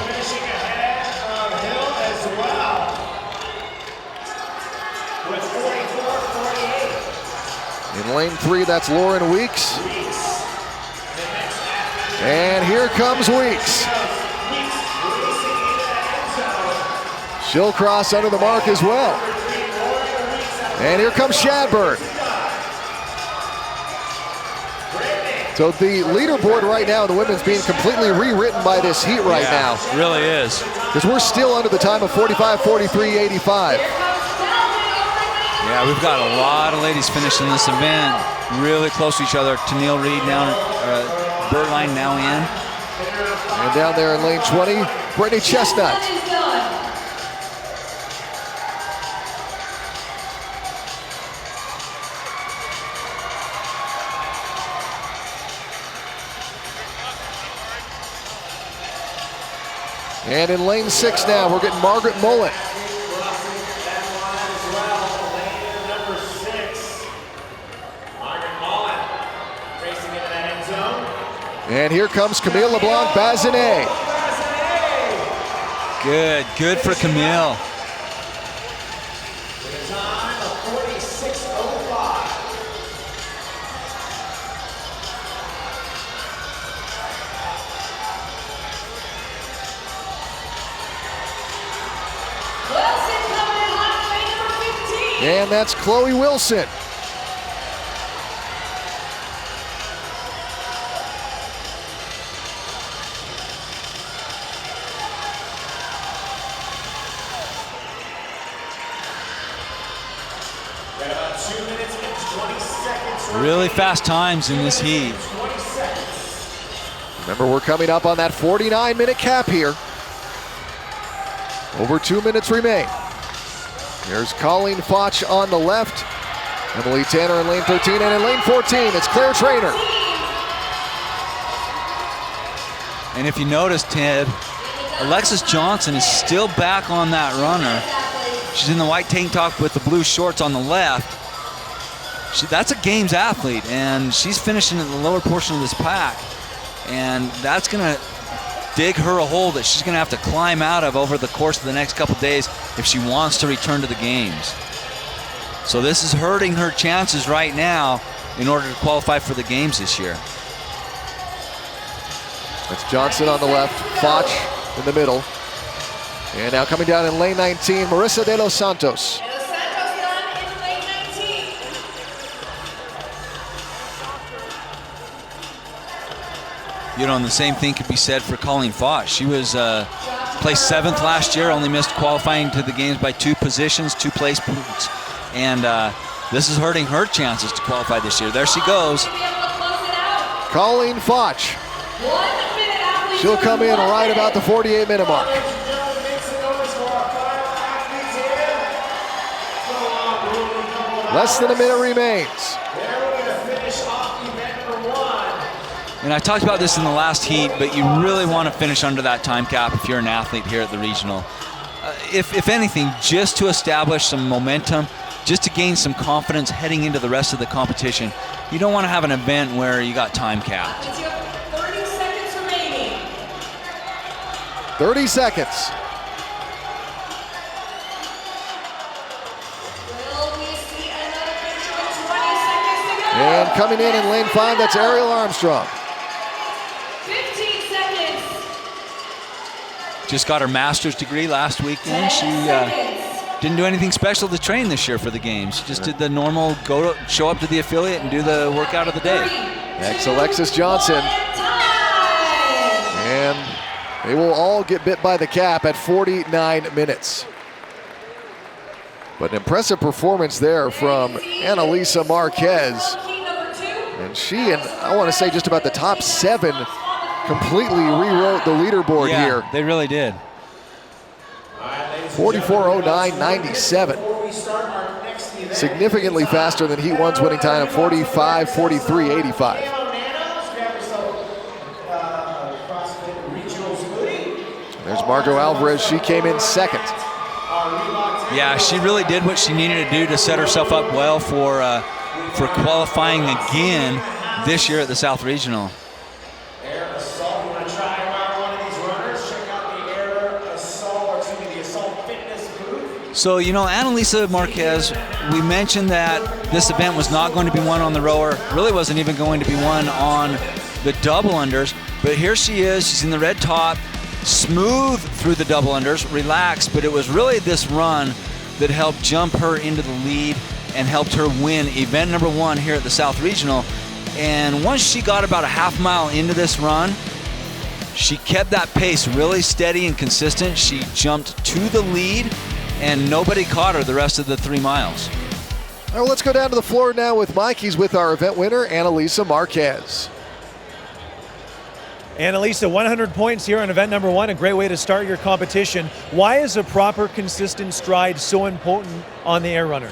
In lane 3, that's Lauren Weeks. And here comes Weeks. She'll cross under the mark as well. And here comes Chadbourne. So the leaderboard right now, the women's being completely rewritten by this heat right now. It really is. Because we're still under the time of 45:43.85. Yeah, we've got a lot of ladies finishing this event really close to each other. Tennille Reed now, Byrne now in. And down there in lane 20, Brittany Chestnut. And in lane 6 now, we're getting Margaret Mullen. And here comes Camille Leblanc-Bazinet. Good for Camille. And that's Chloe Wilson. Really fast times in this heat. Remember, we're coming up on that 49-minute cap here. Over 2 minutes remain. There's Colleen Foch on the left. Emily Tanner in lane 13, and in lane 14, it's Claire Traynor. And if you notice, Ted, Alexis Johnson is still back on that runner. She's in the white tank top with the blue shorts on the left. That's a games athlete, and she's finishing in the lower portion of this pack. And that's going to dig her a hole that she's going to have to climb out of over the course of the next couple days if she wants to return to the games. So this is hurting her chances right now in order to qualify for the games this year. That's Johnson on the left, Foch in the middle. And now coming down in lane 19, Marissa de los Santos. You know, and the same thing could be said for Colleen Foch. She was placed 7th last year, only missed qualifying to the games by 2 positions, 2 place points. And this is hurting her chances to qualify this year. There she goes. Colleen Foch. She'll come in right about the 48-minute mark. Less than a minute remains. And I talked about this in the last heat, but you really want to finish under that time cap if you're an athlete here at the regional. If anything, just to establish some momentum, just to gain some confidence heading into the rest of the competition. You don't want to have an event where you got time capped. 30 seconds remaining. 30 seconds. And coming in lane 5, that's Ariel Armstrong. 15 seconds. Just got her master's degree last weekend. She didn't do anything special to train this year for the games. She just did the normal show up to the affiliate and do the workout of the day. Next, Alexis Johnson. They will all get bit by the cap at 49 minutes. But an impressive performance there from Annalisa Marquez. And she and I want to say just about the top 7 completely rewrote the leaderboard here. They really did. 44:09.97. Significantly faster than Heat 1's winning time of 45:43.85. There's Margot Alvarez. She came in second. Yeah, she really did what she needed to do to set herself up well for qualifying again this year at the South Regional. Air assault. You want to try out one of these runners? Check out the Air Assault, or excuse me, the Assault Fitness booth. So, you know, Annalisa Marquez, we mentioned that this event was not going to be won on the rower, really wasn't even going to be won on the double unders, but here she is, she's in the red top, smooth through the double unders, relaxed, but it was really this run that helped jump her into the lead and helped her win event number 1 here at the South Regional. And once she got about a half mile into this run, she kept that pace really steady and consistent. She jumped to the lead and nobody caught her the rest of the 3 miles. All right, well, let's go down to the floor now with Mike. He's with our event winner, Annalisa Marquez. Annalisa, 100 points here on event number 1, a great way to start your competition. Why is a proper, consistent stride so important on the air runner?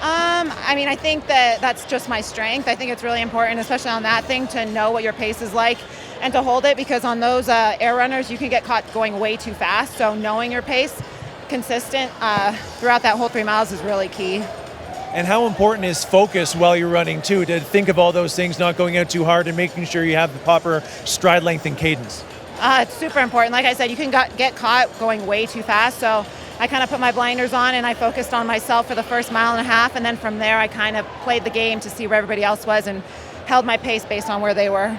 I mean, I think that's just my strength. I think it's really important, especially on that thing, to know what your pace is like and to hold it, because on those air runners, you can get caught going way too fast. So knowing your pace, consistent throughout that whole 3 miles is really key. And how important is focus while you're running too, to think of all those things, not going out too hard and making sure you have the proper stride length and cadence? It's super important. Like I said, you can get caught going way too fast. So I kind of put my blinders on and I focused on myself for the first mile and a half. And then from there, I kind of played the game to see where everybody else was and held my pace based on where they were.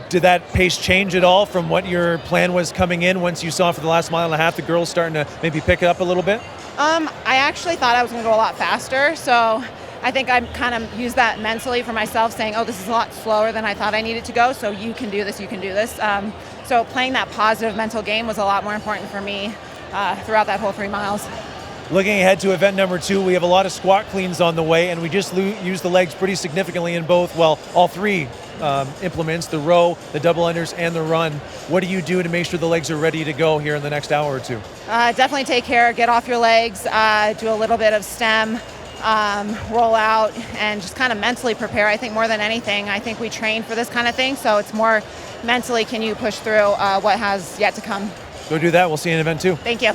Did that pace change at all from what your plan was coming in once you saw for the last mile and a half the girls starting to maybe pick it up a little bit? I actually thought I was going to go a lot faster, so I think I kind of used that mentally for myself, saying, oh, this is a lot slower than I thought I needed to go, so you can do this, you can do this. So playing that positive mental game was a lot more important for me throughout that whole 3 miles. Looking ahead to event number 2, we have a lot of squat cleans on the way, and we just used the legs pretty significantly in both, well, all 3 implements, the row, the double unders, and the run. What do you do to make sure the legs are ready to go here in the next hour or 2? Definitely take care, get off your legs, do a little bit of stem, roll out, and just kind of mentally prepare. I think more than anything, I think we train for this kind of thing, so it's more mentally, can you push through what has yet to come. Go do that. We'll see you in event 2. Thank you.